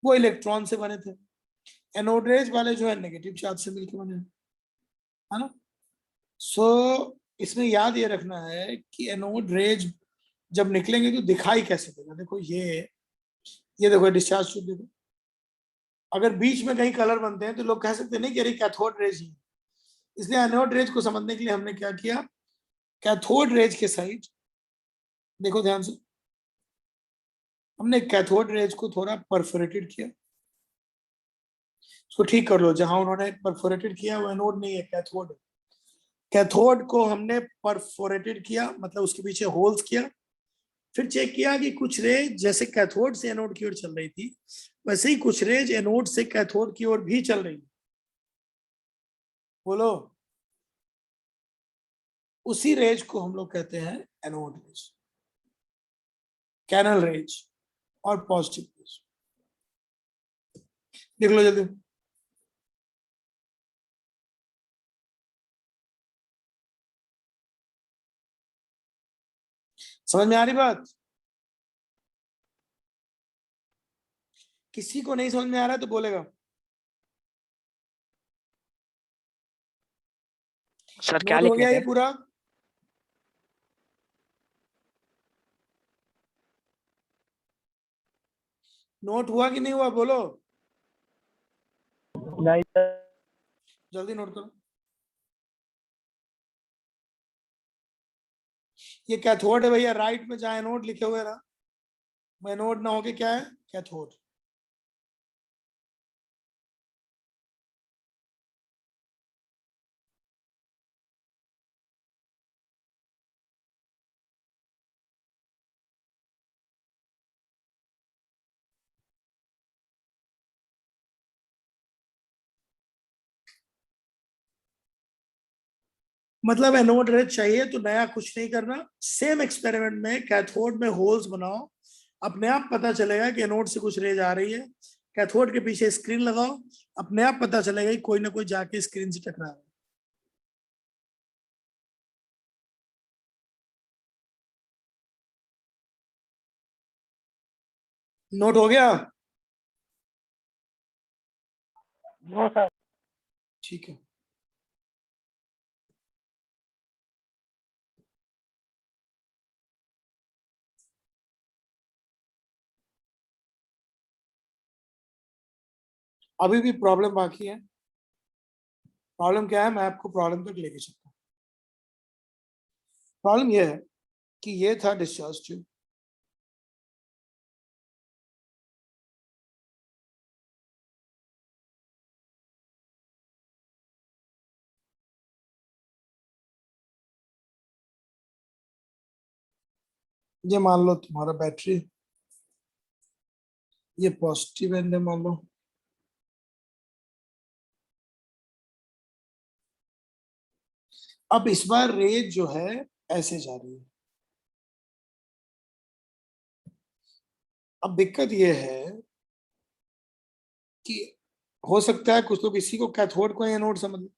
वो इलेक्ट्रॉन से बने थे, एनोड रेज वाले जो है नेगेटिव चार्ज से मिलकर बने, है ना। सो इसमें याद ये रखना है कि एनोड रेज जब निकलेंगे तो दिखाई कैसे देगा। देखो ये देखो डिस्चार्ज ट्यूब देखो, अगर बीच में कहीं कलर बनते हैं तो लोग कह सकते नहीं कि अरे कैथोड रेज ही। इसलिए एनोड रेज को समझने के लिए हमने क्या किया, कैथोड रेज के साइड देखो ध्यान से, हमने कैथोड रेज को थोड़ा परफोरेटेड किया, उसको ठीक कर लो, जहां उन्होंने परफोरेटेड किया वो एनोड नहीं है, कैथोड है। कैथोड को हमने परफोरेटेड किया, मतलब उसके पीछे होल्स किया, फिर चेक किया कि कुछ रेज जैसे कैथोड से एनोड की ओर चल रही थी वैसे ही कुछ रेज एनोड से कैथोड की ओर भी चल रही है। बोलो, उसी रेज को हम लोग कहते हैं एनोड रेज, कैनल रेज और पॉजिटिव रेज। देख लो जल्दी, समझ में आ रही बात? किसी को नहीं समझ में आ रहा है तो बोलेगा। सर क्या नोट हो लिखने गया ये थे? पूरा? नोट हुआ कि नहीं हुआ बोलो? नहीं सर। जल्दी नोट करो। ये कैथोड है भैया, राइट में जहां एनोड लिखे हुए ना, एनोड ना होके क्या है, कैथोड। मतलब एनोड रेज चाहिए तो नया कुछ नहीं करना, सेम एक्सपेरिमेंट में कैथोड में होल्स बनाओ, अपने आप पता चलेगा कि एनोड से कुछ रेज आ रही है, कैथोड के पीछे स्क्रीन लगाओ, अपने आप पता चलेगा कि कोई ना कोई जाके स्क्रीन से टकरा है। नोट हो गया? No sir. ठीक है। अभी भी प्रॉब्लम बाकी है। प्रॉब्लम क्या है, मैं आपको प्रॉब्लम तक लेके चलता हूँ। प्रॉब्लम यह है कि ये था डिस्चार्ज ट्यूब, ये मान लो तुम्हारा बैटरी, ये पॉजिटिव एंड है मान लो, अब इस बार रेज जो है ऐसे जा रही है। अब दिक्कत ये है कि हो सकता है कुछ लोग इसी को कैथोड को एनोड समझ लें।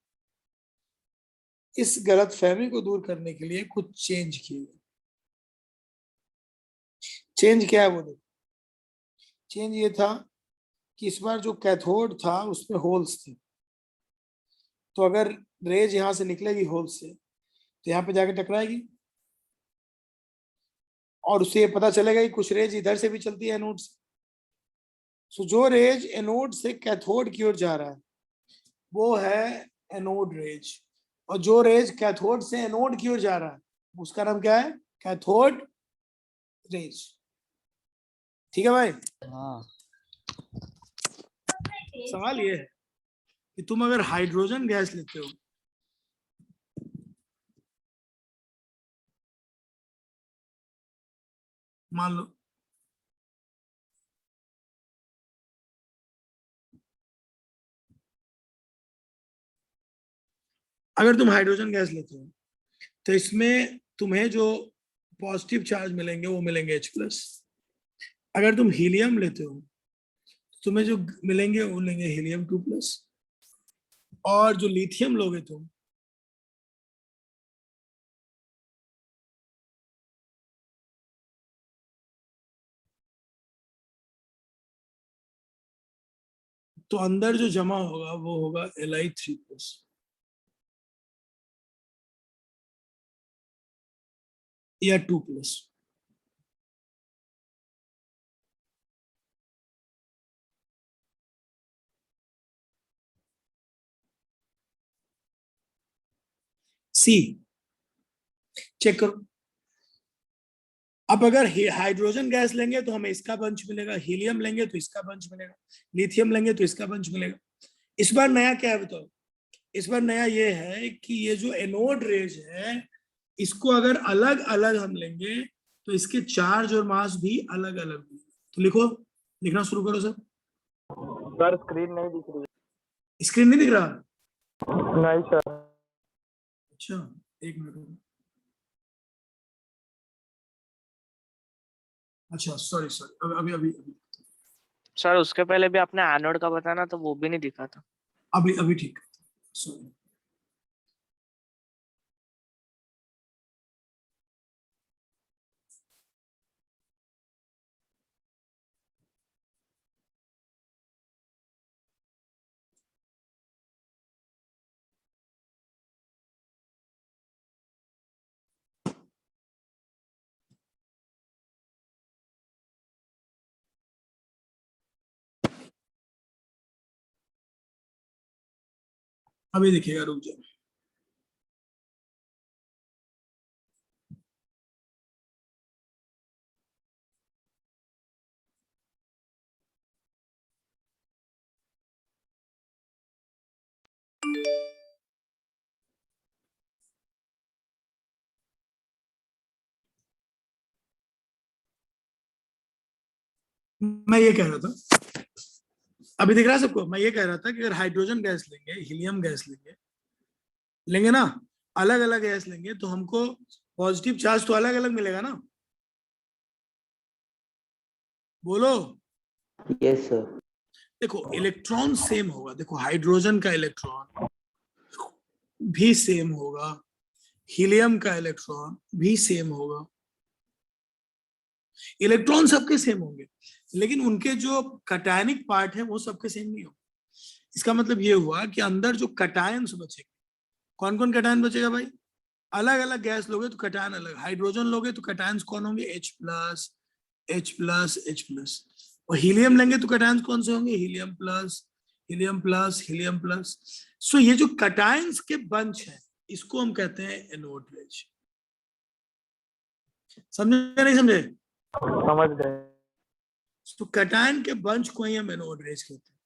इस गलत फहमी को दूर करने के लिए कुछ चेंज किए, चेंज क्या है वो देखो। चेंज ये था कि इस बार जो कैथोड था उसमें होल्स थे, तो अगर रेज यहां से निकलेगी होल से तो यहाँ पे जाके टकराएगी, और उससे ये पता चलेगा कि कुछ रेज इधर से भी चलती है एनोड से। सो जो रेज एनोड से कैथोड की ओर जा रहा है वो है एनोड रेज, और जो रेज कैथोड से एनोड की ओर जा रहा है उसका नाम क्या है? Cathode rays. ठीक है भाई? हाँ सवाल ये है कि तुम अगर हाइड्रोजन गैस लेते हो, मान लो अगर तुम हाइड्रोजन गैस लेते हो तो इसमें तुम्हें जो पॉजिटिव चार्ज मिलेंगे वो मिलेंगे H+। अगर तुम हीलियम लेते हो तो तुम्हें जो मिलेंगे वो लेंगे हीलियम 2+, और जो लिथियम लोगे तुम तो अंदर जो जमा होगा वो होगा Li3+। या 2+। सी चेक करो। अब अगर हाइड्रोजन गैस लेंगे तो हमें इसका बंच मिलेगा, हीलियम लेंगे तो इसका बंच मिलेगा, लिथियम लेंगे तो इसका बंच मिलेगा। इस बार नया क्या है बताओ? इस बार नया ये है कि ये जो एनोड रेज है इसको अगर अलग अलग हम लेंगे तो इसके चार्ज और मास भी अलग अलग होंगे। तो लिखो, लिखना शुरू करो सर। सर स्क्रीन नहीं दिख रही। स्क्रीन नहीं दिख रहा? नहीं सर। अच्छा एक मिनट। अच्छा सॉरी सॉरी, अभी अभी अभी सर उसके पहले भी आपने एनोड का बताया ना, तो वो भी नहीं दिखा था। अभी अभी ठीक, सॉरी। अभी देखिएगा, रुक जाओ। मैं ये कह रहा था, अभी दिख रहा है सबको? मैं ये कह रहा था कि अगर हाइड्रोजन गैस लेंगे, हीलियम गैस लेंगे, लेंगे ना, अलग अलग गैस लेंगे तो हमको पॉजिटिव चार्ज तो अलग अलग मिलेगा ना? बोलो। Yes sir. देखो इलेक्ट्रॉन सेम होगा, देखो हाइड्रोजन का इलेक्ट्रॉन भी सेम होगा, हीलियम का इलेक्ट्रॉन भी सेम होगा, इलेक्ट्रॉन सबके सेम होंगे, लेकिन उनके जो कटायनिक पार्ट है वो सबके सेम नहीं होगा। इसका मतलब ये हुआ कि अंदर जो कटायंस बचेंगे, कौन कौन कटायन बचेगा भाई? अलग अलग गैस लोगे तो कटायन अलग, हाइड्रोजन लोगे तो कटायंस कौन होंगे? H+, H+, H+। और हीलियम लेंगे तो कटायंस कौन से होंगे? Helium plus, helium plus, helium plus. So ये जो कटायंस के बंच है इसको हम कहते हैं एनोड रेज। समझे नहीं समझे? समझ गए। तो कटायन के बंच को ही हम एनोड रेज कहते हैं,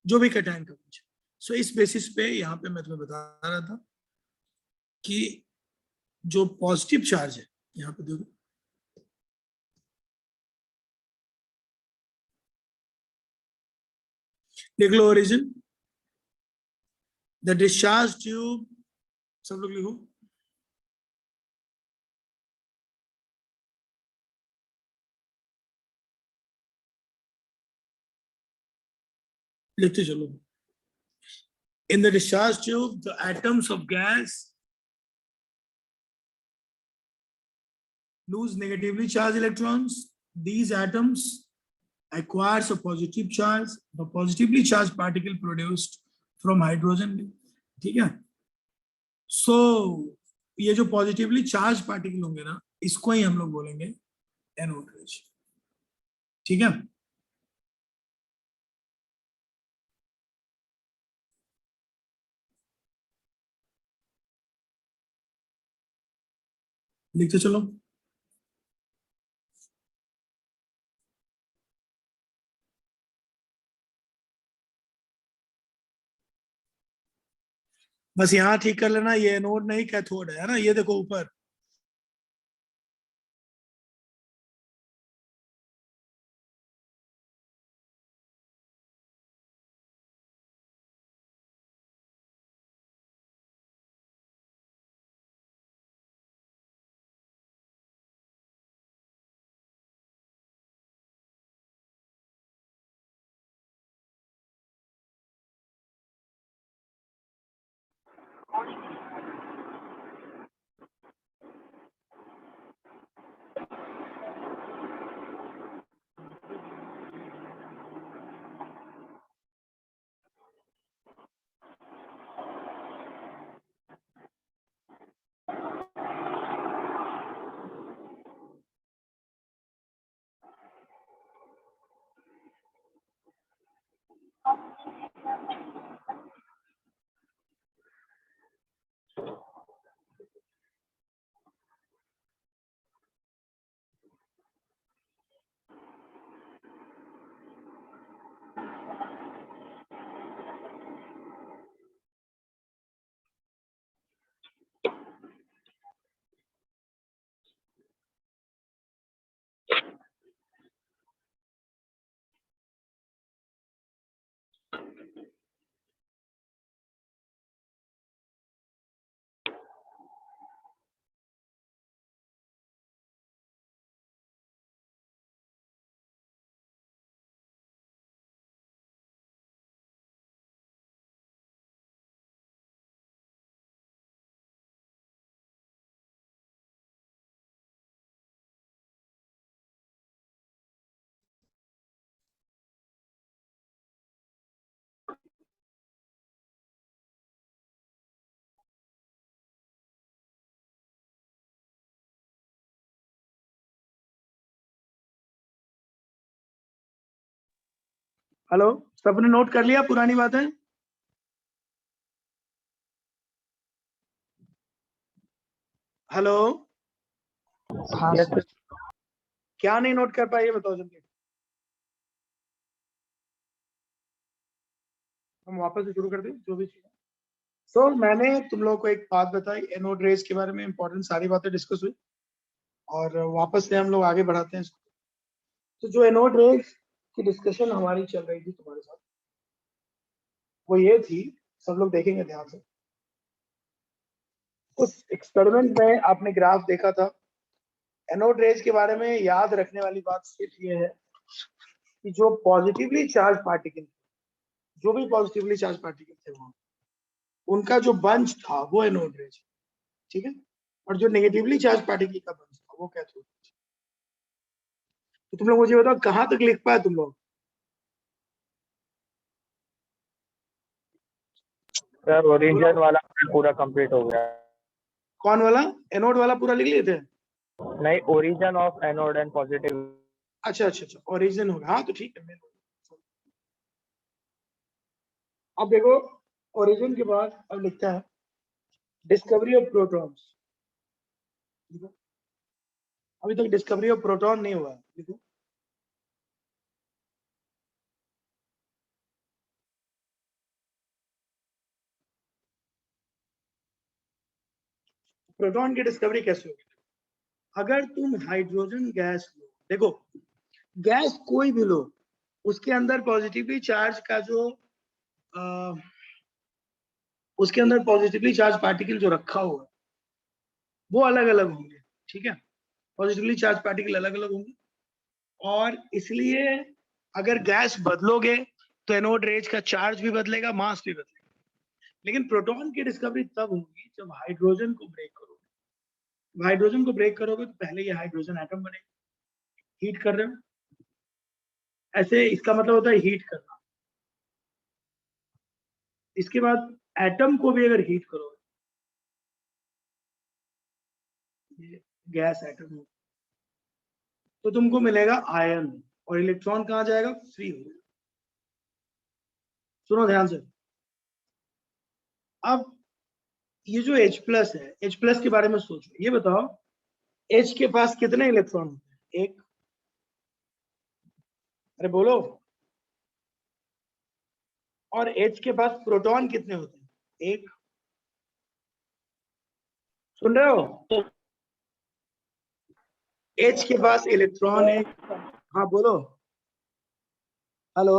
जो भी कटायन का बंच। सो इस बेसिस पे यहाँ पे मैं तुम्हें बता रहा था कि जो पॉजिटिव चार्ज है, यहाँ पे देखो, लिख लो ओरिजिन, द डिस्चार्ज ट्यूब, सब लोग लिखो। लिखते चलो। In the discharge tube, the atoms of gas lose negatively charged electrons these atoms acquires a positive charge, the positively charged particle produced from hydrogen. ठीक है, so ये जो पॉजिटिवली चार्ज पार्टिकल होंगे ना, इसको ही हम लोग बोलेंगे एनोड रेज। ठीक है, लिखते चलो। बस यहाँ ठीक कर लेना, ये एनोड नहीं कैथोड है ना, ये देखो ऊपर। हेलो, सबने नोट कर लिया पुरानी बातें? हेलो, हाँ सर। क्या नहीं नोट कर पाए ये बताओ जल्दी। हम वापस से शुरू कर दें जो भी चीज। सो मैंने तुम लोगों को एक बात बताई, एनोड रेज के बारे में इंपॉर्टेंट सारी बातें डिस्कस हुई, और वापस से हम लोग आगे बढ़ाते हैं इसको। तो जो एनोड रेज की डिस्कशन हमारी चल रही थी तुम्हारे साथ, वो ये थी, सब लोग देखेंगे ध्यान से। उस एक्सपेरिमेंट में आपने ग्राफ देखा था। एनोड रेज के बारे में याद रखने वाली बात सिर्फ ये है कि जो पॉजिटिवली चार्ज पार्टिकल, जो भी पॉजिटिवली चार्ज पार्टिकल थे वहां, उनका जो बंच था वो एनोड रेज, ठीक है, और जो नेगेटिवली चार्ज पार्टिकल का बंच था वो कैथोड। तो तुम लोग मुझे बताओ कहां तक लिख पाए तुम लोग? सर ओरिजिन वाला पूरा कंप्लीट हो गया। कौन वाला? एनोड वाला पूरा लिख लिए थे? नहीं, origin of anode and positive. अच्छा अच्छा अच्छा, ओरिजिन होगा, हाँ तो ठीक है। अब देखो, ओरिजिन के बाद अब लिखता है डिस्कवरी ऑफ प्रोटॉन्स। अभी तक डिस्कवरी ऑफ प्रोटॉन नहीं हुआ है, देखो। प्रोटॉन की डिस्कवरी कैसे होगी? अगर तुम हाइड्रोजन गैस लो, देखो गैस कोई भी लो, उसके अंदर पॉजिटिवली चार्ज का जो उसके अंदर पॉजिटिवली चार्ज पार्टिकल जो रखा हुआ है वो अलग अलग होंगे, ठीक है, पॉजिटिवली चार्ज पार्टिकल अलग अलग होंगे। और इसलिए अगर गैस बदलोगे तो एनोड रेज का चार्ज भी बदलेगा, मास भी बदलेगा। लेकिन प्रोटॉन की डिस्कवरी तब होगी जब हाइड्रोजन को ब्रेक करोगे। हाइड्रोजन को ब्रेक करोगे तो पहले ये हाइड्रोजन एटम बनेगा, हीट कर रहे हो, ऐसे इसका मतलब होता है हीट करना। इसके बाद एटम को भी अगर हीट करो, ये गैस एटम हो, तो तुमको मिलेगा आयन, और इलेक्ट्रॉन कहाँ जाएगा? फ्री हो जाएगा। सुनो ध्यान से, अब ये जो H प्लस है, H प्लस के बारे में सोचो, ये बताओ H के पास कितने इलेक्ट्रॉन होते हैं? एक। अरे बोलो। और H के पास प्रोटॉन कितने होते हैं? एक। सुन रहे हो? H के पास इलेक्ट्रॉन एक। हाँ बोलो। हेलो।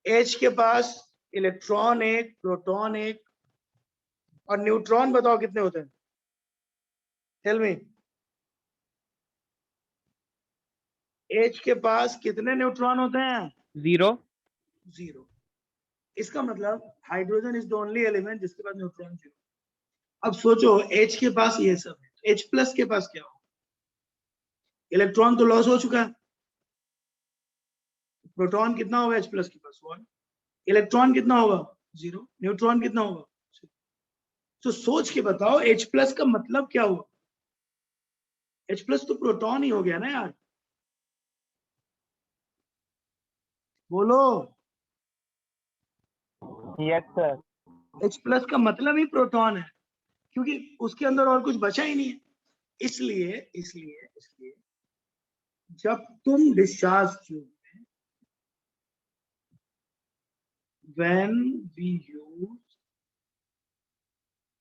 H के पास इलेक्ट्रॉन एक, प्रोटॉन एक, और न्यूट्रॉन बताओ कितने होते हैं? Tell me. H के पास कितने न्यूट्रॉन होते हैं? 0. 0। इसका मतलब hydrogen is the only element जिसके पास न्यूट्रॉन 0। अब सोचो H के पास ये सब है, H प्लस के पास क्या हो? इलेक्ट्रॉन तो लॉस हो चुका है। प्रोटॉन कितना होगा H प्लस के पास? 1। इलेक्ट्रॉन कितना होगा? 0। न्यूट्रॉन कितना होगा? 0। तो सोच के बताओ H प्लस का मतलब क्या हुआ? H प्लस तो प्रोटॉन ही हो गया ना यार, बोलो। Yes, sir. H प्लस का मतलब ही प्रोटॉन है, क्योंकि उसके अंदर और कुछ बचा ही नहीं है। इसलिए इसलिए इसलिए जब तुम डिस्चार्ज ट्यूब में, when we use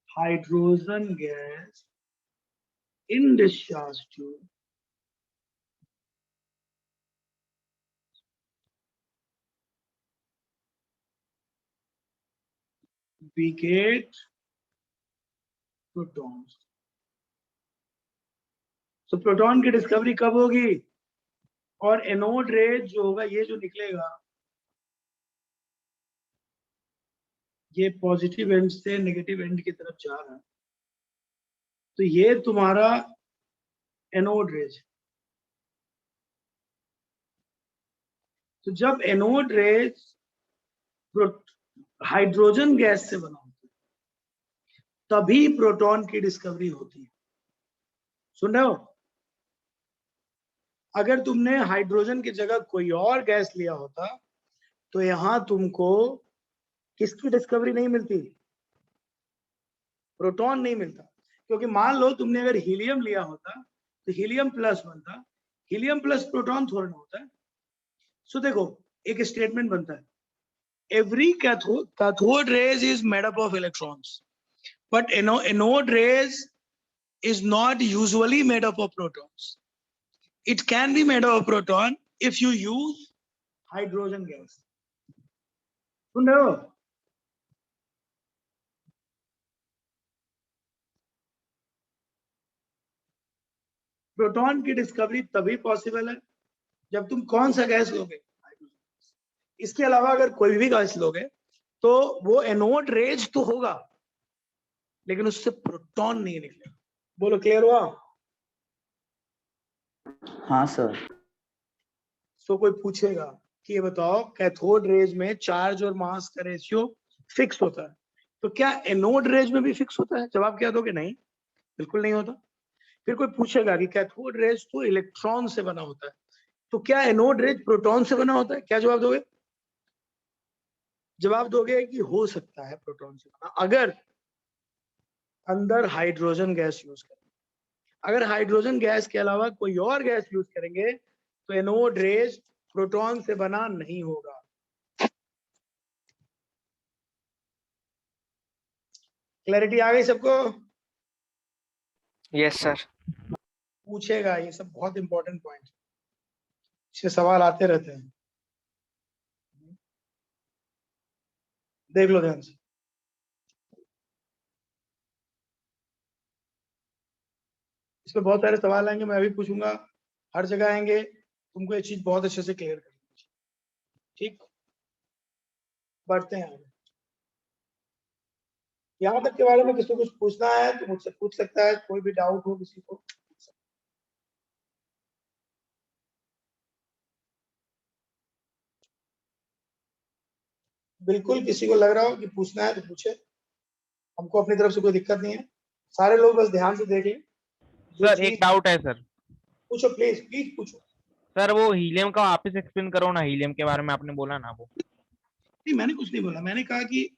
hydrogen gas in discharge tube, we get protons. तो प्रोटॉन की डिस्कवरी कब होगी? और एनोड रे जो होगा, ये जो निकलेगा, ये पॉजिटिव एंड से नेगेटिव एंड की तरफ जा रहा है, तो ये तुम्हारा एनोड रेज। तो जब एनोड रेज हाइड्रोजन गैस से बना होता है, तभी प्रोटॉन की डिस्कवरी होती है। सुन रहे हो? अगर तुमने हाइड्रोजन की जगह कोई और गैस लिया होता, तो यहां तुमको किसकी डिस्कवरी नहीं मिलती? प्रोटॉन नहीं मिलता। क्योंकि मान लो तुमने अगर हीलियम लिया होता, तो हीलियम प्लस बनता। हीलियम प्लस प्रोटॉन थोड़ा ना होता है। सो देखो, एक स्टेटमेंट बनता है, every cathode rays is made up of electrons, but anode rays is not usually made up of protons. It can be made up of proton if you use hydrogen gas. सुन रहे हो? Proton की discovery तभी possible है जब तुम कौन सा gas लोगे? इसके अलावा अगर कोई भी गैस लोगे तो वो एनोड रेज तो होगा, लेकिन उससे प्रोटॉन नहीं निकलेगा। बोलो, क्लियर हुआ? हाँ सर। सो कोई पूछेगा कि ये बताओ, कैथोड रेज में चार्ज और मास का रेशियो फिक्स होता है, तो क्या एनोड रेज में भी फिक्स होता है? जवाब क्या दोगे? नहीं, बिल्कुल नहीं होता। फिर कोई पूछेगा कि कैथोड रेज तो इलेक्ट्रॉन से बना होता है, तो क्या एनोड रेज प्रोटॉन से बना होता है? क्या जवाब दोगे? जवाब दोगे कि हो सकता है प्रोटॉन से बना, अगर अंदर हाइड्रोजन गैस यूज करें। अगर हाइड्रोजन गैस के अलावा कोई और गैस यूज करेंगे तो एनोड रेज प्रोटॉन से बना नहीं होगा। क्लैरिटी आ गई सबको? Yes sir. पूछेगा, ये सब बहुत इंपॉर्टेंट पॉइंट, इसके सवाल आते रहते हैं, देख लो ध्यान से। इसमें बहुत सारे सवाल आएंगे, मैं अभी पूछूंगा, हर जगह आएंगे, तुमको ये चीज बहुत अच्छे से क्लियर करनी। ठीक, बढ़ते हैं आगे। यहाँ तक के बारे में किसी को कुछ पूछना है तो मुझसे पूछ सकता है, कोई भी डाउट हो किसी को। बिल्कुल किसी को लग रहा हो कि पूछना है तो पूछे, हमको अपनी तरफ से कोई दिक्कत नहीं है। सारे लोग बस ध्यान से देखें जो सर एक चीज। डाउट है सर। पूछो प्लीज प्लीज पूछो। सर वो हीलियम का वापस एक्सप्लेन करो ना, हीलियम के बारे में आपने बोला ना वो। नहीं मैंने कुछ नहीं बोला, मैंने कहा कि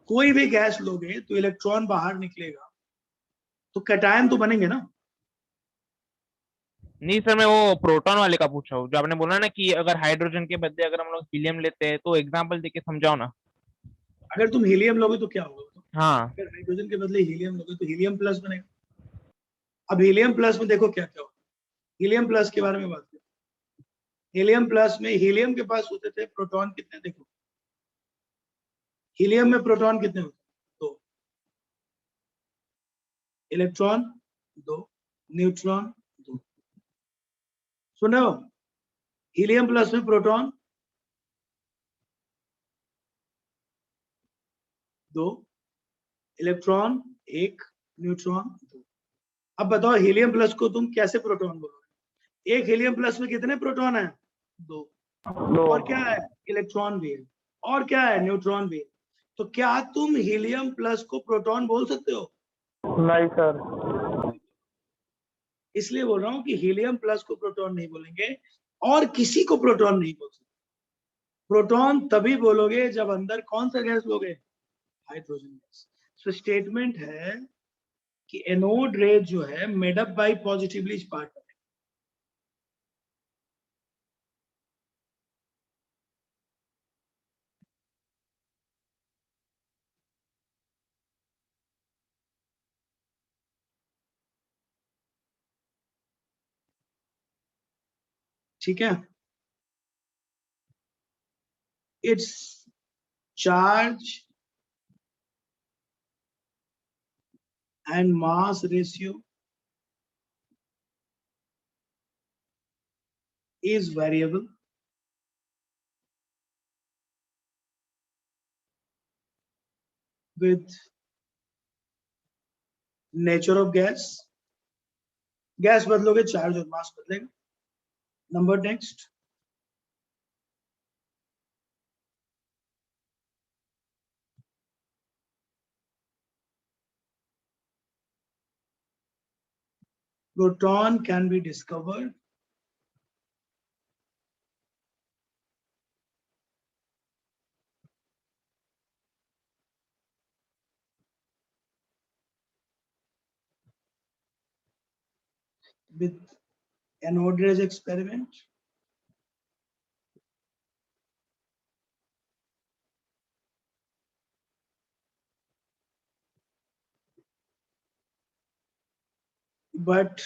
कोई भी गैस लोगे तो इलेक्ट्रॉन बाहर निकलेगा, तो कैटायन तो बनेंगे ना। नहीं सर, मैं वो प्रोटॉन वाले का पूछ रहा हूँ, जो आपने बोला ना कि अगर हाइड्रोजन के बदले अगर हम लोग हीलियम लेते हैं, तो एग्जांपल देके समझाओ ना। अगर तुम हीलियम लोगे तो क्या होगा बताओ? हाँ अगर हाइड्रोजन के बदले हीलियम लोगे तो हीलियम प्लस बनेगा। अब हीलियम प्लस में देखो क्या क्या होगा। हीलियम प्लस के बारे में बात करें। हीलियम प्लस में हीलियम के पास होते थे प्रोटॉन कितने, देखो हीलियम में प्रोटॉन कितने होते हैं? दो। इलेक्ट्रॉन दो, न्यूट्रॉन दो। सुन रहे हो? हीलियम प्लस में प्रोटॉन दो, इलेक्ट्रॉन एक, न्यूट्रॉन दो। अब बताओ हीलियम प्लस को तुम कैसे प्रोटॉन बोलोगे? एक हीलियम प्लस में कितने प्रोटॉन है? दो। और क्या है? इलेक्ट्रॉन भी है। और क्या है? न्यूट्रॉन भी है। तो क्या तुम हीलियम प्लस को प्रोटॉन बोल सकते हो? नहीं सर। इसलिए बोल रहा हूं कि हीलियम प्लस को प्रोटॉन नहीं बोलेंगे और किसी को प्रोटॉन नहीं बोल सकते। प्रोटॉन तभी बोलोगे जब अंदर कौन सा गैस लोगे? Hydrogen gas. तो स्टेटमेंट है कि एनोड रे जो है made up by positively charge. ठीक है, it's charge and mass ratio is variable with nature of gas. Gas बदलोगे चार्ज और मास बदलेगा। Number next. Proton can be discovered with anode ray experiment. But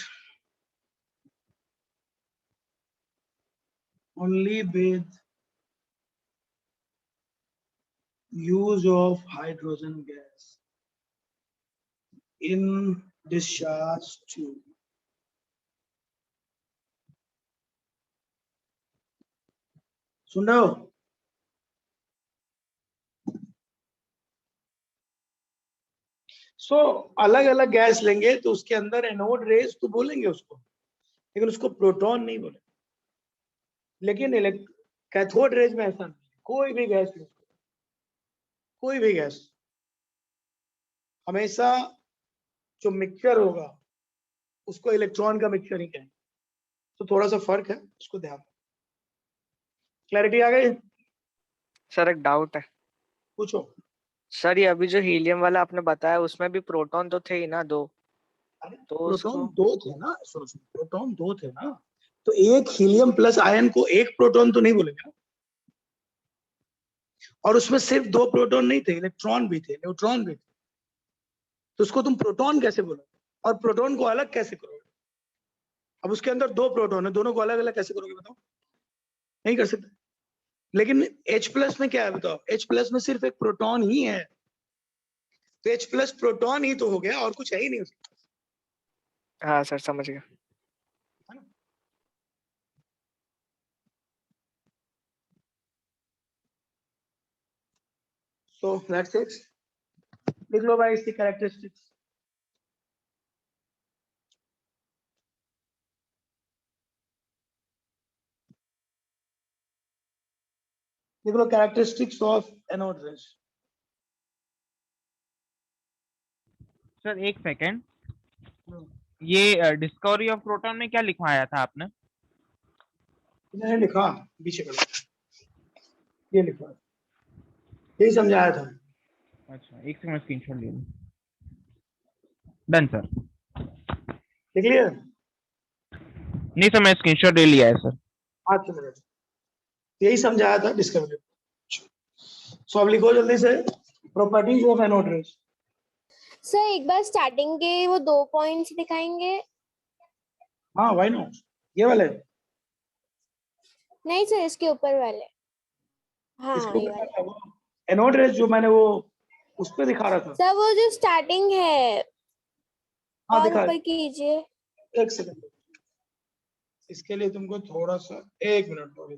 only with use of hydrogen gas in discharge tube. सुन रहे हो? सो अलग अलग gas लेंगे तो उसके अंदर एनोड रेज तो बोलेंगे उसको, लेकिन उसको प्रोटॉन नहीं बोलेंगे। लेकिन कैथोड रेज में ऐसा नहीं। कोई भी गैस यूज करो, कोई भी गैस, हमेशा जो मिक्सचर होगा उसको इलेक्ट्रॉन का मिक्सचर ही कहेंगे। तो थोड़ा सा फर्क है, उसको ध्यान। क्लैरिटी आ गई? सर एक डाउट है। पूछो। सर ये अभी जो हीलियम वाला आपने बताया उसमें भी प्रोटॉन तो थे ही ना, दो। अरे तो प्रोटॉन उसको दो थे ना, सुनो सुनो, प्रोटॉन दो थे ना, तो एक हीलियम प्लस आयन को एक प्रोटॉन तो नहीं बोलेंगे ना। और उसमें सिर्फ दो प्रोटॉन नहीं थे, इलेक्ट्रॉन भी थे, न्यूट्रॉन भी थे। तो उसको तुम प्रोटॉन कैसे बोलोगे? और प्रोटॉन को अलग कैसे करोगे? अब उसके अंदर दो प्रोटॉन है, दोनों को अलग अलग कैसे करोगे बताओ? नहीं कर सकते। लेकिन H प्लस में क्या है बताओ? H प्लस में सिर्फ एक प्रोटॉन ही है, तो H प्लस प्रोटॉन ही तो हो गया, और कुछ है ही नहीं उसके पास। हाँ सर समझ गया। So that's it. लिख लो भाई इसकी कैरेक्टरिस्टिक्स। देख लो characteristics of anode rays. Sir एक सेकेंड, ये डिस्कवरी ऑफ प्रोटॉन में क्या लिखवाया था आपने? मैंने लिखा पीछे कर, ये लिखा, यही समझाया था। अच्छा एक सेकंड, स्क्रीनशॉट ले लूं। Done sir. लिख लिया? नहीं सर, मैं स्क्रीनशॉट ले लिया है सर। अच्छा मेरे, यही समझाया था डिस्कवरी। सो अब लिखो जल्दी से properties of anode rays. Sir एक बार स्टार्टिंग के वो 2 पॉइंट्स दिखाएंगे? हाँ व्हाई नॉट, ये वाले नहीं सर, इसके ऊपर वाले। हाँ इसको ये वाले। एनोड रेज जो मैंने वो उस पे दिखा रहा था। सर वो जो स्टार्टिंग है, हाँ और दिखा, ऊपर कीजिए। एक सेकंड, इसके लिए तुमको थोड़ा सा 1 मिनट और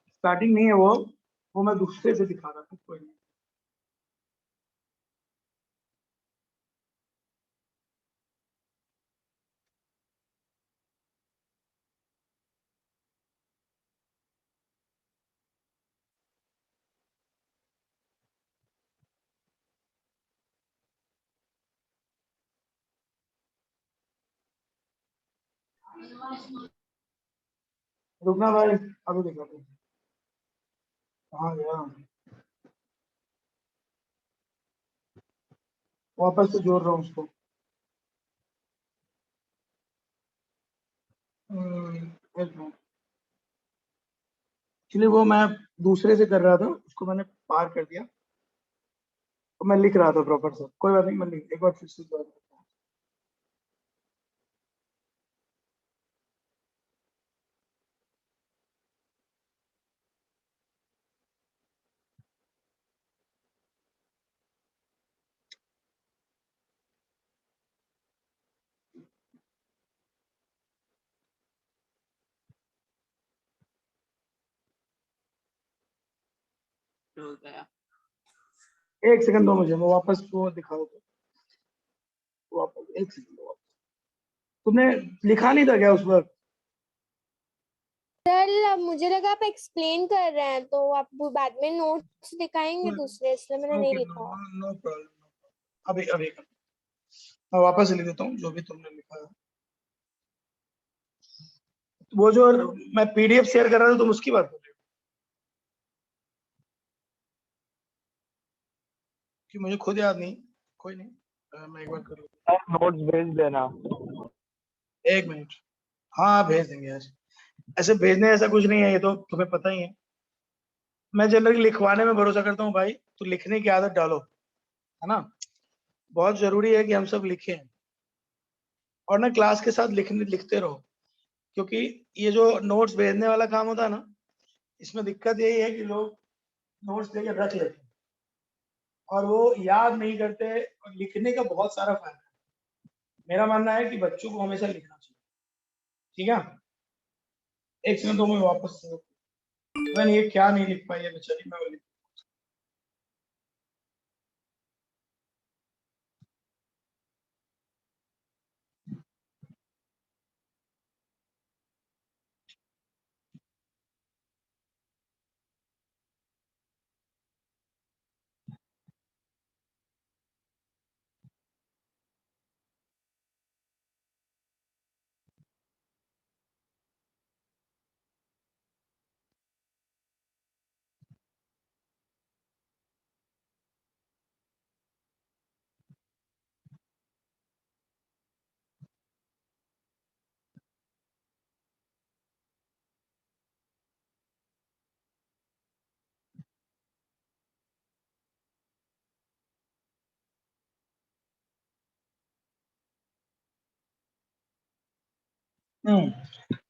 स्टार्टिंग नहीं है वो मैं दूसरे से दिखा रहा था, कोई नहीं। रुकना भाई, अभी दिखाते हैं। कहाँ गया, वापस से जोड़ रहा हूँ उसको। एक मिनट, एक्चुअली वो मैं दूसरे से कर रहा था, उसको मैंने पार कर दिया, तो मैं लिख रहा था प्रॉपर से। कोई बात नहीं, मैं लिख एक बार फिर से जोड़ देता हूँ। एक सेकंड दो मुझे, मैं वापस वो दिखाऊँ तो। वापस एक सेकंड वापस, तुमने लिखा नहीं था क्या उस वक्त? सर मुझे लगा आप एक्सप्लेन कर रहे हैं, तो आप वो बाद में नोट्स दिखाएंगे दूसरे, इसलिए मैंने नहीं ओके, लिखा। नो प्रॉब्लम, अभी अभी मैं वापस लिख देता हूँ जो भी तुमने लिखा है। वो जो मैं पीडीएफ शेयर कर रहा था, तुम उसकी बात कर रहे हो कि मुझे खुद याद नहीं। कोई नहीं, मैं एक बार कर लूँ। सर नोट्स भेज देना। 1 मिनट, हाँ भेज देंगे यार, ऐसे भेजने ऐसा कुछ नहीं है, ये तो तुम्हें पता ही है। मैं जनरली लिखवाने में भरोसा करता हूँ भाई, तो लिखने की आदत डालो, है ना। बहुत जरूरी है कि हम सब लिखें, और ना क्लास के साथ लिखते रहो, क्योंकि ये जो नोट्स भेजने वाला काम होता है ना, इसमें दिक्कत यही है कि लोग नोट्स लेके रख लेते हैं और वो याद नहीं करते, और लिखने का बहुत सारा फायदा है। मेरा मानना है कि बच्चों को हमेशा लिखना चाहिए, ठीक है। एक सेकंड तो मैं वापस से, मैंने ये क्या नहीं लिख पाई है बेचारी, मैं वो लिख।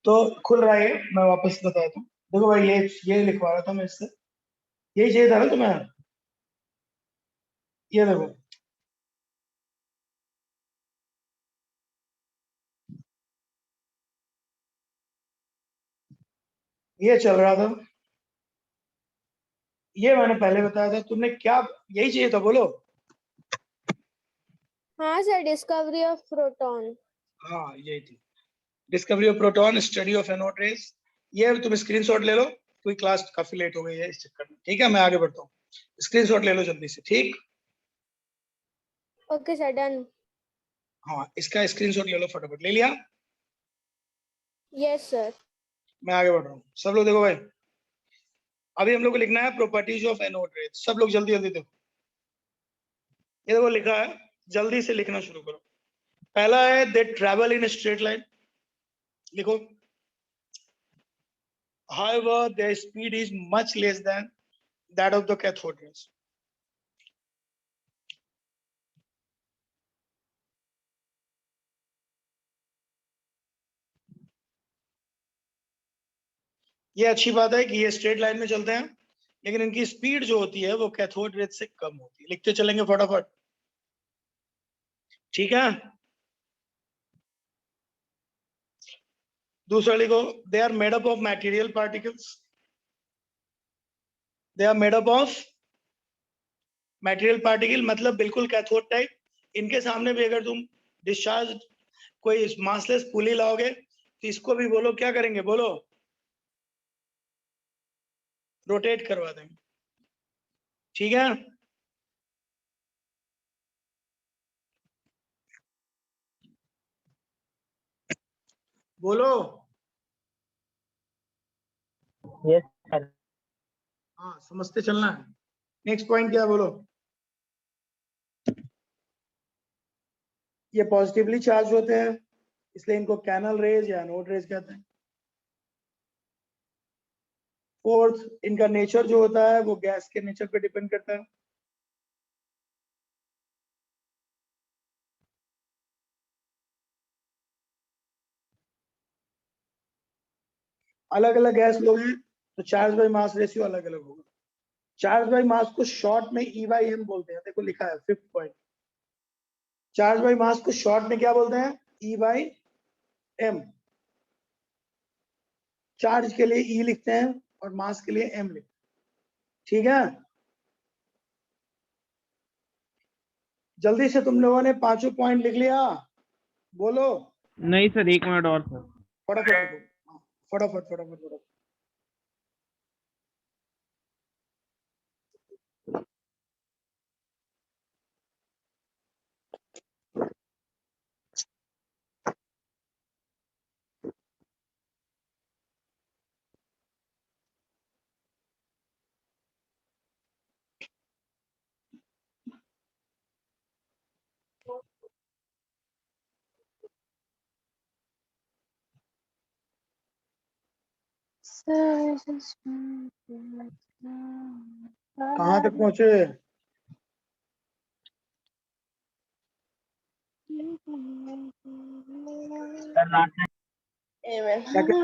तो खुल रहा है, मैं वापस बताता हूँ। देखो भाई, ये लिखवा रहा था मैं इससे, यही चाहिए था ना तुम्हें, ये देखो, ये चल रहा था, ये मैंने पहले बताया था। तुमने क्या यही चाहिए था, बोलो? हाँ सर, डिस्कवरी ऑफ प्रोटॉन। हाँ यही थी। Discovery of proton, study of anode raise. ये तुम स्क्रीनशॉट ले लो, कोई क्लास काफी लेट हो गई है इस चक्कर में। ठीक है, मैं आगे बढ़ता हूँ, स्क्रीनशॉट ले लो जल्दी से। ठीक, ओके सर, डन। हाँ इसका स्क्रीनशॉट ले लो फटाफट। ले लिया? Yes sir. मैं आगे बढ़ रहा हूँ। सब लोग देखो भाई, अभी हम लोग को लिखना है प्रॉपर्टीज ऑफ एनोड रेज। सब लोग जल्दी जल्दी देखो, ये देखो लिखा है, जल्दी से लिखना शुरू करो। पहला है they travel in straight line, लिखो। However, their speed is much less than that of the cathode rays. ये अच्छी बात है कि ये स्ट्रेट लाइन में चलते हैं, लेकिन इनकी स्पीड जो होती है वो कैथोड रेज से कम होती है। लिखते चलेंगे फटाफट, ठीक है। दूसरा लिखो, they are made up of material particles. They are made up of material particle, मतलब बिल्कुल कैथोड टाइप। इनके सामने भी अगर तुम डिस्चार्ज कोई मासलेस पुली लाओगे तो इसको भी बोलो क्या करेंगे, बोलो रोटेट करवा देंगे। ठीक है, बोलो। Yes sir. हाँ समझते चलना है। नेक्स्ट पॉइंट क्या है, बोलो। ये पॉजिटिवली चार्ज होते हैं, इसलिए इनको कैनल रेज या एनोड रेज कहते हैं। फोर्थ, इनका नेचर जो होता है वो गैस के नेचर पे डिपेंड करता है। अलग अलग गैस लोगे तो चार्ज बाय मास रेशियो अलग अलग होगा। चार्ज बाय मास को शॉर्ट में ई बाई एम बोलते हैं, देखो लिखा है फिफ्थ पॉइंट। चार्ज बाय मास को शॉर्ट में क्या बोलते हैं, ई बाई एम। चार्ज के लिए ई लिखते हैं और मास के लिए एम लिखते हैं। ठीक है, जल्दी से तुम लोगों ने पांचों पॉइंट लिख लिया, बोलो। नहीं सर, 1 मिनट और सर। फटाफट लिखो, फटाफट फटाफट फटाफट। कहाँ तक पहुंचे? सर लास्ट क्या क्या?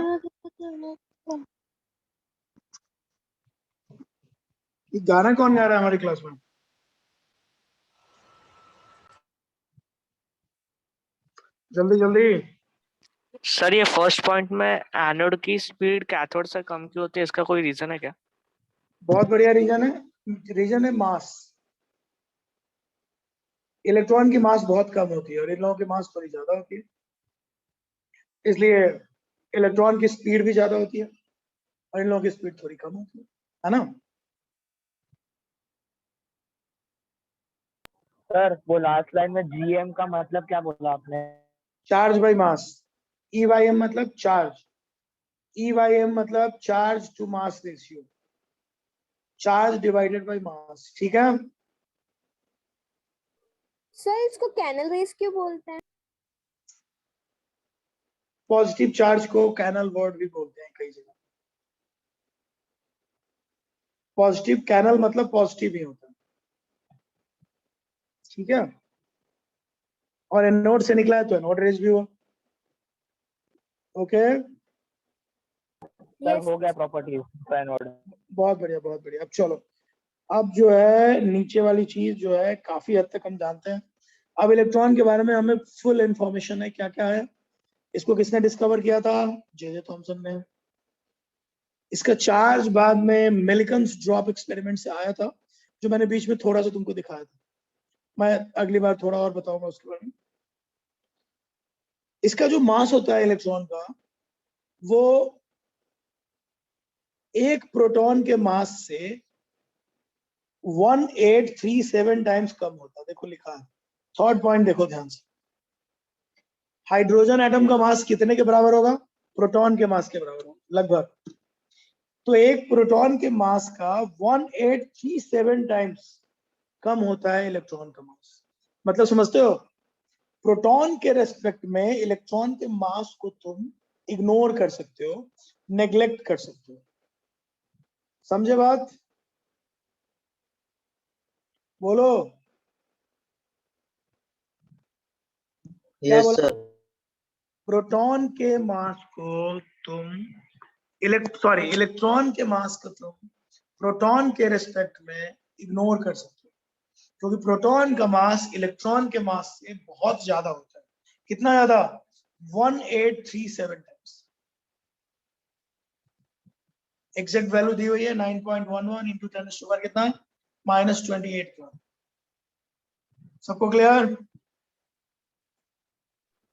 ये गाना कौन गा रहा है हमारी क्लास में? जल्दी जल्दी। सर ये फर्स्ट पॉइंट में एनोड की स्पीड कैथोड से कम क्यों होती है, इसका कोई रीजन है क्या? बहुत बढ़िया रीजन है, रीजन है मास। इलेक्ट्रॉन की मास बहुत कम होती है और इन लोगों की मास थोड़ी ज्यादा होती है, इसलिए इलेक्ट्रॉन की स्पीड भी ज्यादा होती है और इन लोगों की स्पीड थोड़ी कम होती है ना। सर, वो लास्ट लाइन में जीएम का मतलब क्या बोला आपने? Charge by mass. E by m मतलब चार्ज, ई बाई एम मतलब charge to mass ratio, charge divided by mass. ठीक है, सर इसको कैनल रेस क्यों बोलते हैं? पॉजिटिव चार्ज को कैनल वर्ड भी बोलते हैं कई जगह। पॉजिटिव कैनल मतलब पॉजिटिव ही होता है, ठीक है। और एनोड से निकला है तो एनोड रेज भी हुआ। ओके, सर हो गया प्रॉपर्टी एनोड। बहुत बढ़िया बहुत बढ़िया। अब चलो, अब जो है नीचे वाली चीज जो है काफी हद तक हम जानते हैं। अब इलेक्ट्रॉन के बारे में हमें फुल इंफॉर्मेशन है, क्या क्या है। इसको किसने डिस्कवर किया था, जे थॉमसन ने। इसका चार्ज बाद में मिलिकन्स ड्रॉप एक्सपेरिमेंट से आया था, जो मैंने बीच में थोड़ा सा तुमको दिखाया था। मैं अगली बार थोड़ा और बताऊंगा उसके बारे में। इसका जो मास होता है इलेक्ट्रॉन का वो एक प्रोटॉन के मास से 1837 टाइम्स कम होता है। देखो लिखा है, थर्ड पॉइंट देखो ध्यान से। हाइड्रोजन एटम का मास कितने के बराबर होगा? प्रोटॉन के मास के बराबर होगा लगभग। तो एक प्रोटॉन के मास का 1837 टाइम्स कम होता है इलेक्ट्रॉन का मास। मतलब समझते हो, प्रोटॉन के रेस्पेक्ट में इलेक्ट्रॉन के मास को तुम इग्नोर कर सकते हो, नेग्लेक्ट कर सकते हो। समझे बात? बोलो। क्या यस बोला? सर। प्रोटॉन के मास को तुम इलेक्ट्रॉन के मास को तुम प्रोटॉन के रेस्पेक्ट में इग्नोर कर सकते हो, क्योंकि प्रोटॉन का मास इलेक्ट्रॉन के मास से बहुत ज्यादा होता है। कितना ज्यादा? 1837 टाइम्स। एग्जैक्ट वैल्यू दी हुई है 9.11 इंटू 10⁻⁴ कितना? -28 ग्राम। सबको क्लियर?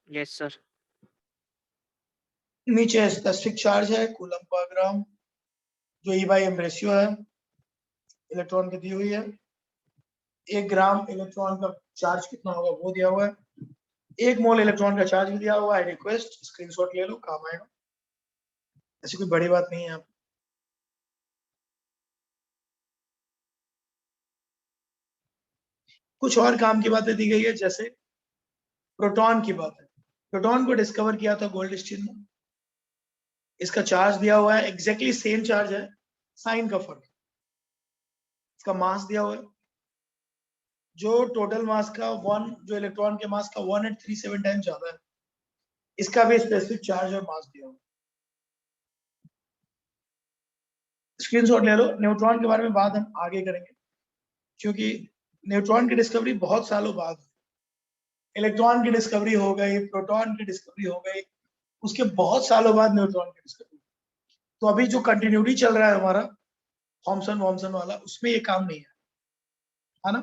Yes sir. नीचे स्पेसिफिक चार्ज है कूलम पर ग्राम, जो E/m रेशियो है इलेक्ट्रॉन की दी हुई है। 1 ग्राम इलेक्ट्रॉन का चार्ज कितना होगा वो दिया हुआ है। 1 मोल इलेक्ट्रॉन का चार्ज भी दिया हुआ है। रिक्वेस्ट स्क्रीनशॉट ले लो, काम आएगा, ऐसी कोई बड़ी बात नहीं है। आप कुछ और काम की बातें दी गई है, जैसे प्रोटॉन की बात है। प्रोटॉन को डिस्कवर किया था गोल्डस्टीन ने। इसका चार्ज दिया हुआ है, एग्जैक्टली सेम चार्ज है, साइन का फर्क। इसका मास दिया हुआ है, जो टोटल मास का जो इलेक्ट्रॉन के मास का 1837 टाइम ज्यादा है। इसका भी स्पेसिफिक चार्ज और मास दिया हुआ है। स्क्रीनशॉट ले लो। न्यूट्रॉन के बारे में बात हम आगे करेंगे, क्योंकि न्यूट्रॉन की डिस्कवरी बहुत सालों बाद हुई। इलेक्ट्रॉन की डिस्कवरी हो गई, प्रोटॉन की डिस्कवरी हो गई, उसके बहुत सालों बाद न्यूट्रॉन की डिस्कवरी। तो अभी जो कंटिन्यूटी चल रहा है हमारा थॉमसन वॉमसन वाला, उसमें ये काम नहीं है ना?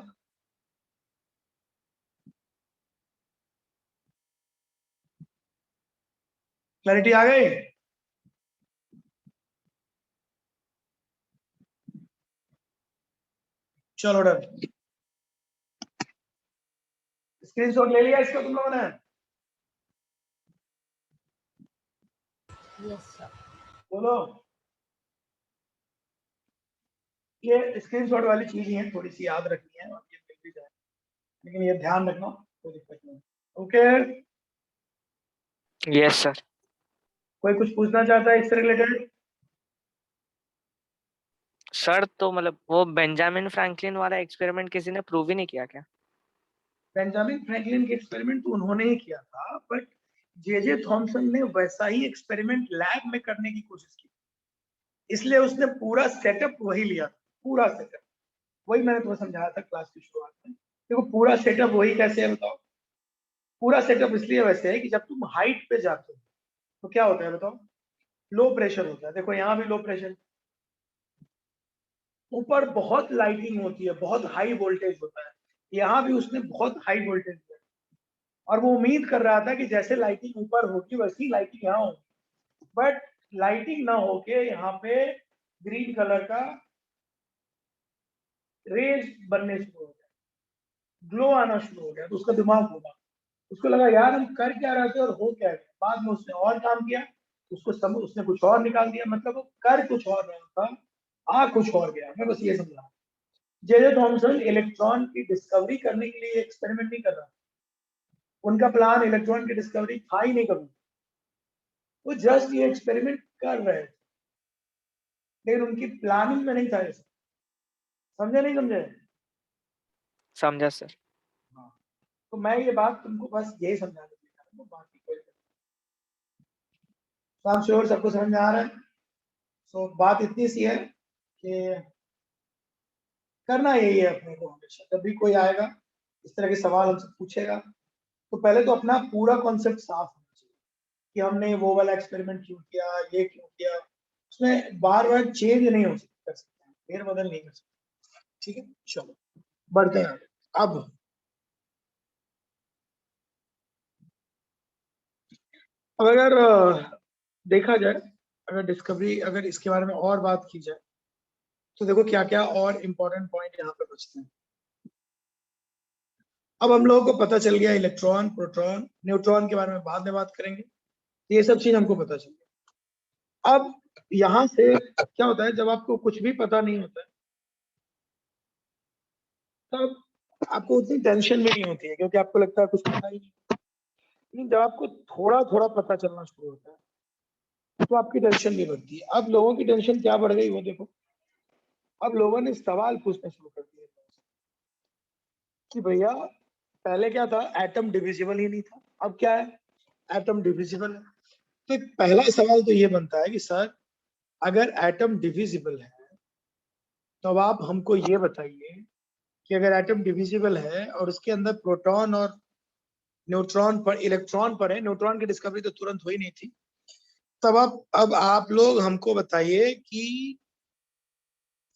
क्लैरिटी आ गई? चलो डन। स्क्रीनशॉट ले लिया इसका तुम लोगों ने? Yes sir. बोलो। ये स्क्रीनशॉट वाली चीज ही है, थोड़ी सी याद रखनी है और ये मिल भी जाए, लेकिन ये ध्यान रखना, कोई दिक्कत नहीं। Okay, yes sir. कोई कुछ पूछना चाहता है इससे रिलेटेड? सर तो मतलब वो बेंजामिन फ्रैंकलिन वाला एक्सपेरिमेंट किसी ने प्रूव ही नहीं किया क्या? बेंजामिन फ्रैंकलिन के एक्सपेरिमेंट तो उन्होंने ही किया था, बट जे थॉमसन ने वैसा ही एक्सपेरिमेंट लैब में करने की कोशिश की, इसलिए उसने पूरा सेटअप वही लिया, पूरा सेटअप वही। मैंने तुम्हें समझाया था क्लास की शुरुआत में। देखो पूरा सेटअप वही कैसे है बताओ? पूरा सेटअप इसलिए वैसे है कि जब तुम हाइट पे जाते हो तो क्या होता है बताओ? लो प्रेशर होता है। देखो यहाँ भी लो प्रेशर, ऊपर बहुत लाइटिंग होती है, बहुत हाई वोल्टेज होता है। यहाँ भी उसने बहुत हाई वोल्टेज दिया और वो उम्मीद कर रहा था कि जैसे लाइटिंग ऊपर होगी वैसी लाइटिंग यहाँ होगी, बट लाइटिंग ना होके यहाँ पे ग्रीन कलर का रेज बनने शुरू हो गया, ग्लो आना शुरू हो गया। तो उसका दिमाग घूमा, उसको लगा यार हम कर क्या रहे थे और हो क्या गया। बाद में उसने और काम किया, उसने कुछ और निकाल दिया। मतलब वो कर कुछ और रहा था, आ कुछ और गया। मैं बस ये समझा, जे थॉमसन इलेक्ट्रॉन की डिस्कवरी करने के लिए एक्सपेरिमेंट नहीं कर रहा। उनका प्लान इलेक्ट्रॉन की डिस्कवरी था ही नहीं कभी, वो जस्ट ये एक्सपेरिमेंट कर रहे थे, लेकिन उनकी प्लानिंग में नहीं था ये सब। समझे नहीं समझे? समझा सर। हाँ, तो मैं ये बात तुमको बस यही समझाने के लिए कर रहा हूं, बाकी कोई काम श्योर सबको समझ में आ रहा है? सो बात इतनी सी है कि करना यही है अपने को हमेशा। जब भी कोई आएगा इस तरह के सवाल हमसे पूछेगा, तो पहले तो अपना पूरा कॉन्सेप्ट साफ होना चाहिए कि हमने वो वाला एक्सपेरिमेंट क्यों किया, ये क्यों किया। उसमें बार बार चेंज नहीं हो सकता, कर सकते हैं, फेरबदल नहीं कर सकते। ठीक है, चलो बढ़ते हैं आगे। अब अब अगर देखा जाए, अगर डिस्कवरी, अगर इसके बारे में और बात की जाए तो देखो क्या क्या और इम्पोर्टेंट पॉइंट यहाँ पे बचते हैं। अब हम लोगों को पता चल गया इलेक्ट्रॉन, प्रोटॉन, न्यूट्रॉन के बारे में बाद में बात करेंगे, ये सब चीज हमको पता चल गया। अब यहाँ से क्या होता है, जब आपको कुछ भी पता नहीं होता है तब आपको उतनी टेंशन भी नहीं होती है, क्योंकि आपको लगता है कुछ पता ही नहीं। लेकिन जब आपको थोड़ा थोड़ा पता चलना शुरू होता है तो आपकी टेंशन भी बढ़ती है। अब लोगों की टेंशन क्या बढ़ गई वो देखो, अब लोगों ने सवाल पूछना शुरू कर दिए कि भैया पहले क्या था, एटम डिविजिबल ही नहीं था, अब क्या है, एटम डिविजिबल है। तो एक पहला सवाल तो ये बनता है कि सर अगर एटम डिविजिबल है तो अब आप हमको ये बताइए कि अगर एटम डिविजिबल है और उसके अंदर प्रोटॉन और न्यूट्रॉन पर, इलेक्ट्रॉन पर है, न्यूट्रॉन की डिस्कवरी तो तुरंत हुई नहीं थी, तब अब आप लोग हमको बताइए कि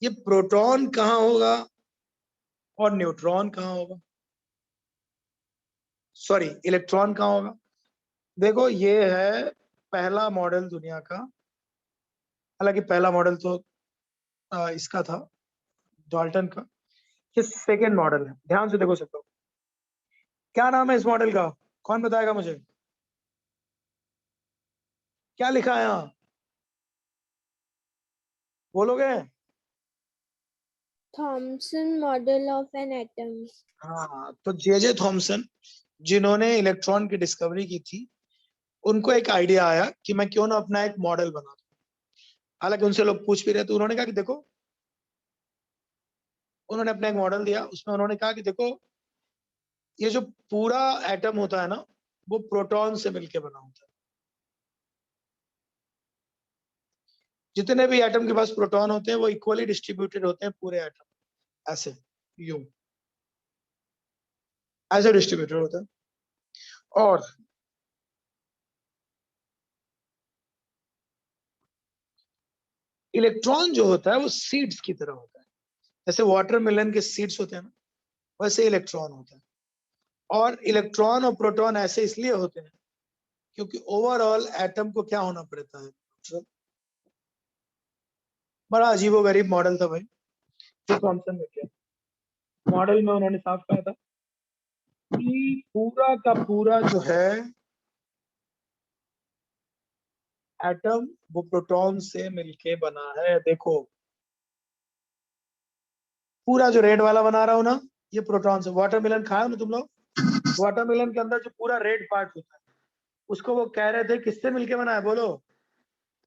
ये प्रोटॉन कहाँ होगा और न्यूट्रॉन कहाँ होगा, सॉरी इलेक्ट्रॉन कहाँ होगा। देखो ये है पहला मॉडल दुनिया का, हालांकि पहला मॉडल तो इसका था, डाल्टन का। ये सेकेंड मॉडल है, ध्यान से देखो सब लोग। क्या नाम है इस मॉडल का, कौन बताएगा मुझे, क्या लिखा है यहाँ, बोलोगे? Thompson model of an atom. हाँ, तो जे थॉमसन जिन्होंने इलेक्ट्रॉन की डिस्कवरी की थी, उनको एक आइडिया आया कि मैं क्यों ना अपना एक मॉडल बना दूं। हालांकि उनसे लोग पूछ भी रहे तो उन्होंने कहा कि देखो, उन्होंने अपना एक मॉडल दिया, उसमें उन्होंने कहा कि देखो ये जो पूरा एटम होता है ना वो प्रोटॉन से मिलकर बना होता है। जितने भी एटम के पास प्रोटॉन होते हैं वो इक्वली डिस्ट्रीब्यूटेड होते हैं पूरे एटम, ऐसे यूं ऐसे डिस्ट्रीब्यूटेड होते हैं। और इलेक्ट्रॉन जो होता है वो सीड्स की तरह होता है, जैसे वाटरमेलन के सीड्स होते हैं ना, वैसे इलेक्ट्रॉन होता है। और इलेक्ट्रॉन और प्रोटॉन ऐसे इसलिए होते हैं क्योंकि ओवरऑल एटम को क्या होना पड़ता है। बड़ा अजीबोगरीब मॉडल था भाई जो थॉमसन ने किया। मॉडल में उन्होंने साफ कहा था कि पूरा का पूरा जो है एटम वो प्रोटॉन से मिलके बना है। देखो पूरा जो रेड वाला बना रहा हूं ना, ये प्रोटॉन से। वाटरमेलन खाया ना तुम लोग, वाटरमेलन के अंदर जो पूरा रेड पार्ट होता है उसको वो कह रहे थे किससे मिलके बना है, बोलो?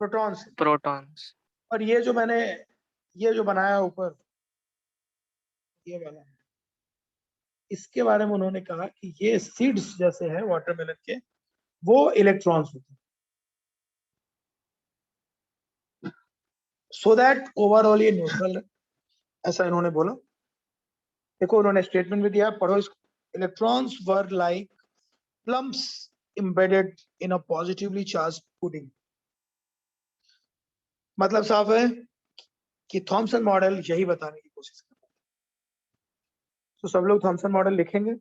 प्रोटॉन से। प्रोटॉन्स। और ये जो मैंने ये जो बनाया ऊपर, ये वाला, इसके बारे में उन्होंने कहा कि ये सीड्स जैसे है वाटरमेलन के, वो इलेक्ट्रॉन्स होते हैं, सो दैट ओवरऑल ये न्यूट्रल है, ऐसा इन्होंने बोला। देखो उन्होंने स्टेटमेंट भी दिया, पढ़ो इसको। Electrons were like plums embedded in a positively charged pudding। मतलब साफ है कि थॉमसन मॉडल यही बताने की कोशिश कर रहा है। तो सब लोग थॉमसन मॉडल लिखेंगे।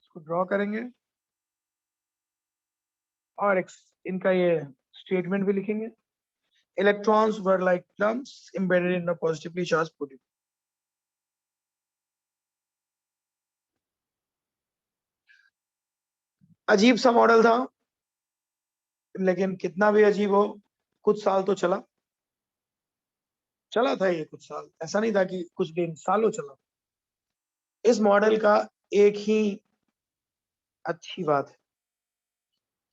इसको ड्रॉ करेंगे और इनका ये स्टेटमेंट भी लिखेंगे। Electrons were like plums embedded in a positively charged pudding। अजीब सा मॉडल था, लेकिन कितना भी अजीब हो कुछ साल तो चला था ये, कुछ साल, ऐसा नहीं था कि कुछ दिन, सालों चला। इस मॉडल का एक ही अच्छी बात है,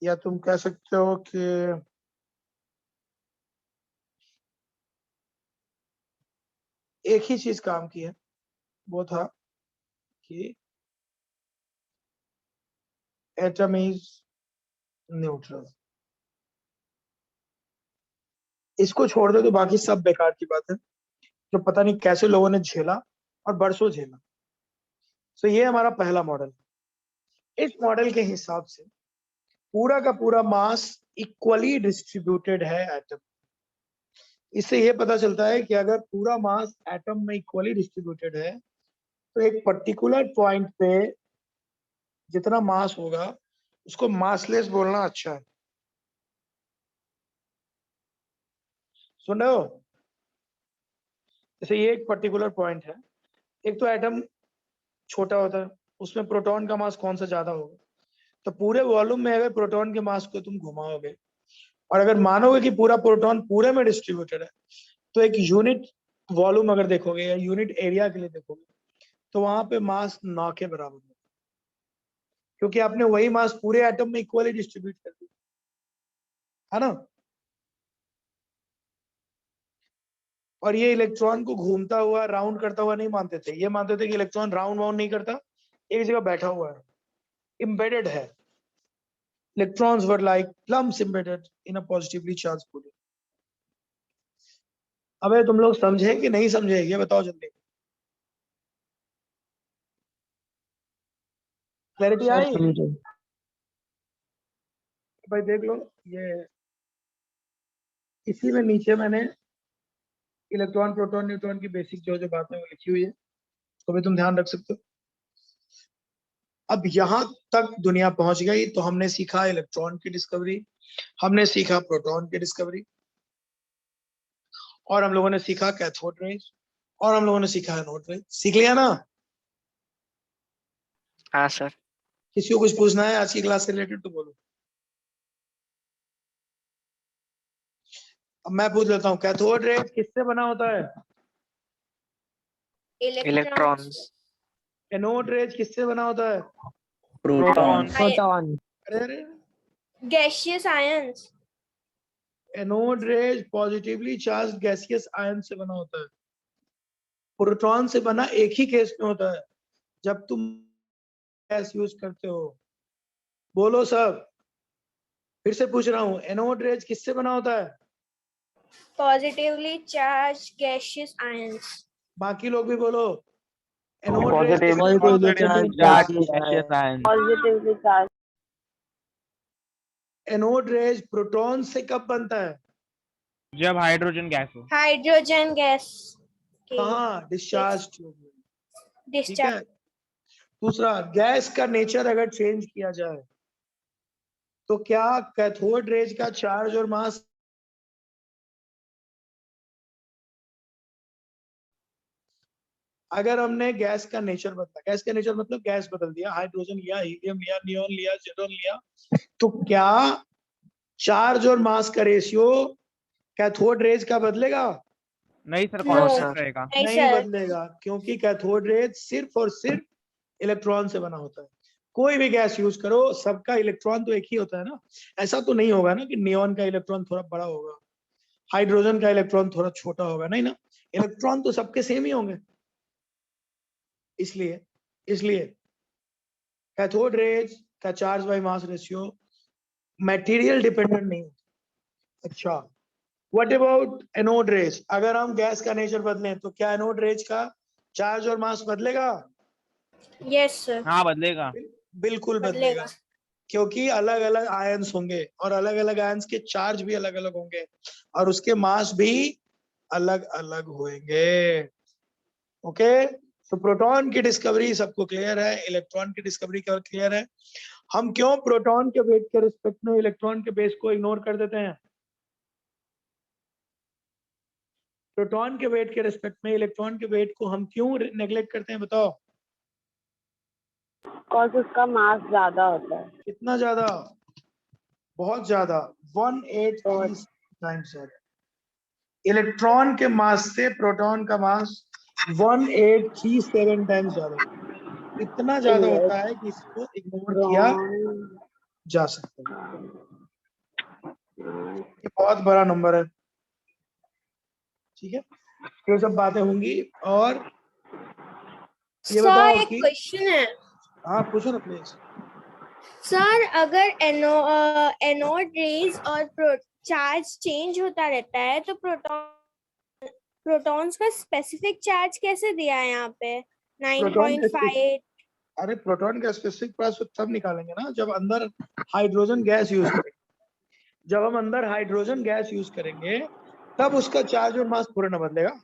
या तुम कह सकते हो कि एक ही चीज काम की है, वो था कि एटम इज न्यूट्रल। इसको छोड़ दो तो बाकी सब बेकार की बात है, जो पता नहीं कैसे लोगों ने झेला और बरसों झेला। तो ये हमारा पहला मॉडल। इस मॉडल के हिसाब से पूरा का पूरा मास इक्वली डिस्ट्रीब्यूटेड है एटम। इससे ये पता चलता है कि अगर पूरा मास एटम में इक्वली डिस्ट्रीब्यूटेड है तो एक पर्टिकुलर पॉइंट पे जितना मास होगा उसको मासलेस बोलना अच्छा है। सुन रहे हो? जैसे ये एक पर्टिकुलर पॉइंट है, एक तो एटम छोटा होता है, उसमें प्रोटॉन का मास कौन सा ज्यादा होगा, तो पूरे वॉल्यूम में अगर प्रोटॉन के मास को तुम घुमाओगे और अगर मानोगे कि पूरा प्रोटॉन पूरे में डिस्ट्रीब्यूटेड है, तो एक यूनिट वॉल्यूम अगर देखोगे या यूनिट एरिया के लिए देखोगे तो वहां पे मास 9 के बराबर होगा, क्योंकि आपने वही मास पूरे एटम में इक्वली डिस्ट्रीब्यूट कर दिया है ना। और ये इलेक्ट्रॉन को घूमता हुआ राउंड करता हुआ नहीं मानते थे, ये मानते थे कि इलेक्ट्रॉन राउंड वाउंड नहीं करता, एक जगह बैठा हुआ है, embedded है। Electrons were like lumps embedded in a positively charged body. अबे तुम लोग समझे कि नहीं समझे, ये बताओ जल्दी। क्लैरिटी आई? भाई देख लो, ये इसी में नीचे मैंने इलेक्ट्रॉन प्रोटॉन न्यूट्रॉन की बेसिक जो जो बातें वो लिखी हुई है, तो भी तुम ध्यान रख सकते हो। अब यहां तक दुनिया पहुंच गई तो हमने सीखा इलेक्ट्रॉन की डिस्कवरी, हमने सीखा प्रोटॉन की डिस्कवरी, और हम लोगों ने सीखा कैथोड रेज, और हम लोगों ने सीखा एनोड रेज। सीख लिया ना? हाँ सर। किसी को कुछ पूछना है आज की क्लास से रिलेटेड तो बोलो। अब मैं पूछ लेता हूँ, कैथोड रेज किससे बना होता है? इलेक्ट्रॉन्स। एनोड रेज किससे बना होता है? प्रोटॉन। अरे अरे, gaseous ions. Anode rays positively charge gaseous ion से बना होता है। प्रोटॉन से बना एक ही केस में होता है, जब तुम गैस यूज करते हो। बोलो सब, फिर से पूछ रहा हूँ, एनोड रेज किससे बना होता है? Positively charge gaseous ions. बाकी लोग भी बोलो, एनोड रेज Positively किससे बना होता है? Positively charged. Anode rays proton से कब बनता है? जब हाइड्रोजन गैस हो। हाइड्रोजन गैस कहाँ? डिस्चार्ज ट्यूब में। ठीक डिस्चार्ज। है। दूसरा, गैस का नेचर अगर चेंज किया जाए तो क्या कैथोड रेज का चार्ज और मास अगर हमने गैस का नेचर बदला, गैस का नेचर मतलब गैस बदल दिया, हाइड्रोजन लिया, हीलियम लिया, नियोन लिया, ज़ेनॉन लिया, तो क्या चार्ज और मास का रेशियो कैथोड रेज का बदलेगा? नहीं सर, No. Constant sir. रहेगा। नहीं नहीं सर। बदलेगा, क्योंकि कैथोड रेज सिर्फ और सिर्फ इलेक्ट्रॉन से बना होता है। कोई भी गैस यूज करो, सबका इलेक्ट्रॉन तो एक ही होता है ना। ऐसा तो नहीं होगा ना कि नियोन का इलेक्ट्रॉन थोड़ा बड़ा होगा, हाइड्रोजन का इलेक्ट्रॉन थोड़ा छोटा होगा, नहीं ना, इलेक्ट्रॉन तो सबके सेम ही होंगे। इसलिए इसलिए कैथोड रेज का charge by mass ratio material dependent नहीं होता। अच्छा, व्हाट अबाउट एनोड रेज? अगर हम गैस का नेचर बदलें तो क्या एनोड रेज का चार्ज और मास बदलेगा? Yes sir. हाँ बदलेगा। बिल्कुल बदलेगा, क्योंकि अलग अलग आयंस होंगे और अलग अलग आयंस के चार्ज भी अलग अलग होंगे और उसके मास भी अलग अलग होंगे। ओके, तो प्रोटॉन की डिस्कवरी सबको क्लियर है, इलेक्ट्रॉन की डिस्कवरी क्लियर है। हम क्यों प्रोटॉन के वेट के रिस्पेक्ट में इलेक्ट्रॉन के बेस को इग्नोर कर देते हैं? प्रोटॉन के वेट के रिस्पेक्ट में इलेक्ट्रॉन के वेट को हम क्यों नेग्लेक्ट करते हैं, बताओ? बिकॉज उसका मास ज्यादा होता है। कितना ज्यादा? बहुत ज्यादा, 1/8 टाइम्स ज्यादा। इलेक्ट्रॉन के मास से प्रोटॉन का मास 1837 टाइम्स ज्यादा, इतना ज्यादा होता है कि इसको इग्नोर किया जा सकता है। ये बहुत बड़ा नंबर है, ठीक है। ये सब बातें होंगी। और ये सर बताओ एक कि क्वेश्चन है। हाँ पूछो ना प्लीज। सर अगर एनोड रेज और चार्ज चेंज होता रहता है तो प्रोटॉन्स का स्पेसिफिक चार्ज कैसे दिया है यहाँ पे? 9.5? अरे प्रोटॉन का स्पेसिफिक मास तब निकालेंगे ना जब अंदर हाइड्रोजन गैस यूज करेंगे। जब हम अंदर हाइड्रोजन गैस यूज करेंगे तब उसका चार्ज और मास थोड़ा ना बदलेगा।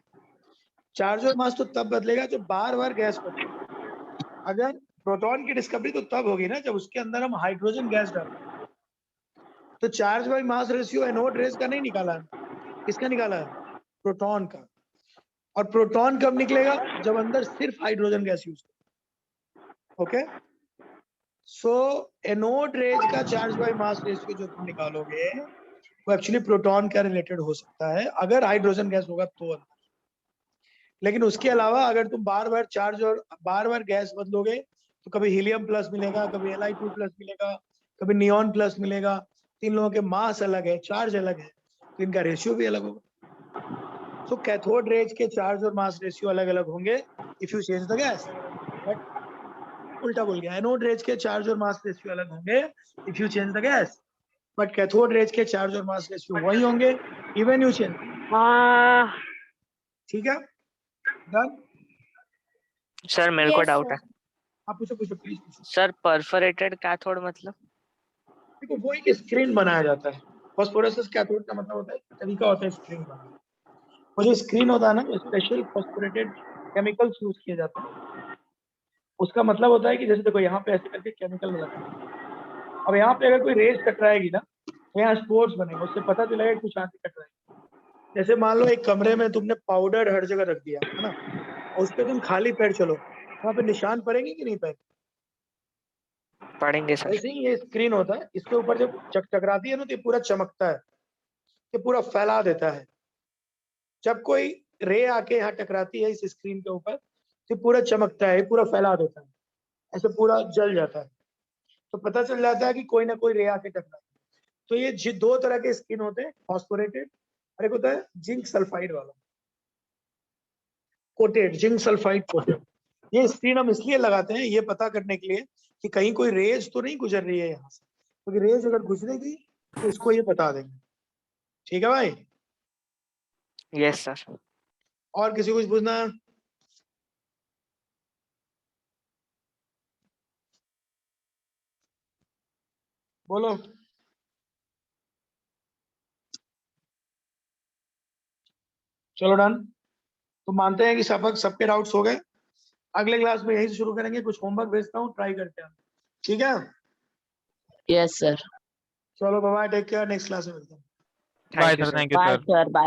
चार्ज और मास तो तब बदलेगा जब बार बार गैस बदलेगा। अगर प्रोटॉन की डिस्कवरी तो तब होगी ना जब उसके अंदर हम हाइड्रोजन गैस डालेंगे। तो charge by mass ratio anode rays का नहीं निकाला है, किसका निकाला है? प्रोटॉन का। और प्रोटॉन कब निकलेगा? जब अंदर सिर्फ हाइड्रोजन गैस यूज करें। ओके, सो एनोड रेज का चार्ज बाय मास रेशियो जो तुम निकालोगे वो एक्चुअली प्रोटॉन का रिलेटेड हो सकता है अगर हाइड्रोजन गैस होगा तो अंदर। लेकिन उसके अलावा अगर तुम बार बार चार्ज और बार बार गैस बदलोगे तो कभी हीलियम प्लस मिलेगा, कभी Li2 प्लस मिलेगा, कभी नियॉन प्लस मिलेगा। तीन लोगों के मास अलग है, चार्ज अलग है, तो इनका रेशियो भी अलग होगा। सो कैथोड रेज के चार्ज और मास रेशियो अलग अलग होंगे if you change the gas. But उल्टा बोल गया, एनोड रेज के चार्ज और मास रेशियो अलग होंगे if you change the gas, but cathode rays के चार्ज और मास रेशियो वही होंगे इवन यू चेंज। ठीक है, डन। सर मेरे को Yes, डाउट sir. है आप पूछो पूछो प्लीज पूछो। सर, परफोरेटेड कैथोड मतलब? देखो वो एक स्क्रीन बनाया जाता है। फास्फोरेसिस कैथोड का मतलब होता है तरीका होता है स्क्रीन बनाना। वो जो स्क्रीन होता है ना, स्पेशल फास्फोरेटेड केमिकल्स यूज किए जाते हैं। उसका मतलब होता है कि जैसे देखो यहाँ पे ऐसे करके केमिकल लगाते हैं। अब यहाँ पे अगर कोई रेस टकराएगी ना तो यहाँ स्पोर्स बनेगा, उससे पता चलेगा कि कुछ यहाँ से टकराएगी। जैसे मान लो एक कमरे में तुमने पाउडर हर जगह रख दिया है ना, और उस पर तुम खाली पैर चलो, वहाँ पे निशान पड़ेंगे कि नहीं पड़ेंगे? पढ़ेंगे सर। ऐसे ही ये स्क्रीन होता है, इसके ऊपर जब टकराती है ना तो ये पूरा चमकता है, ये पूरा फैला देता है। जब कोई रे आके यहाँ टकराती है इस स्क्रीन के ऊपर तो पूरा चमकता है, पूरा फैला देता है, ऐसे पूरा जल जाता है। तो पता चल जाता है कि कोई ना कोई रे आके टकरा। तो ये दो तरह के स्क्रीन होते हैं, फॉस्फोरेटेड और एक होता है जिंक सल्फाइड वाला, कोटेड, जिंक सल्फाइड कोटेड। ये स्क्रीन हम इसलिए लगाते हैं ये पता करने के लिए कि कहीं कोई रेज तो नहीं गुजर रही है यहाँ से, क्योंकि रेज अगर गुजरेगी तो इसको ये बता देंगे। ठीक है भाई? Yes sir. और किसी को कुछ पूछना है? बोलो। चलो डन। तो मानते हैं कि सबके डाउट्स हो गए। अगले क्लास में यही से शुरू करेंगे, कुछ होमवर्क भेजता हूँ, ट्राई करते हैं। ठीक है, Yes, sir. चलो bye, take care, next class में मिलते हैं। Bye thank you sir, sir. Thank you Bye, सर। sir. Bye.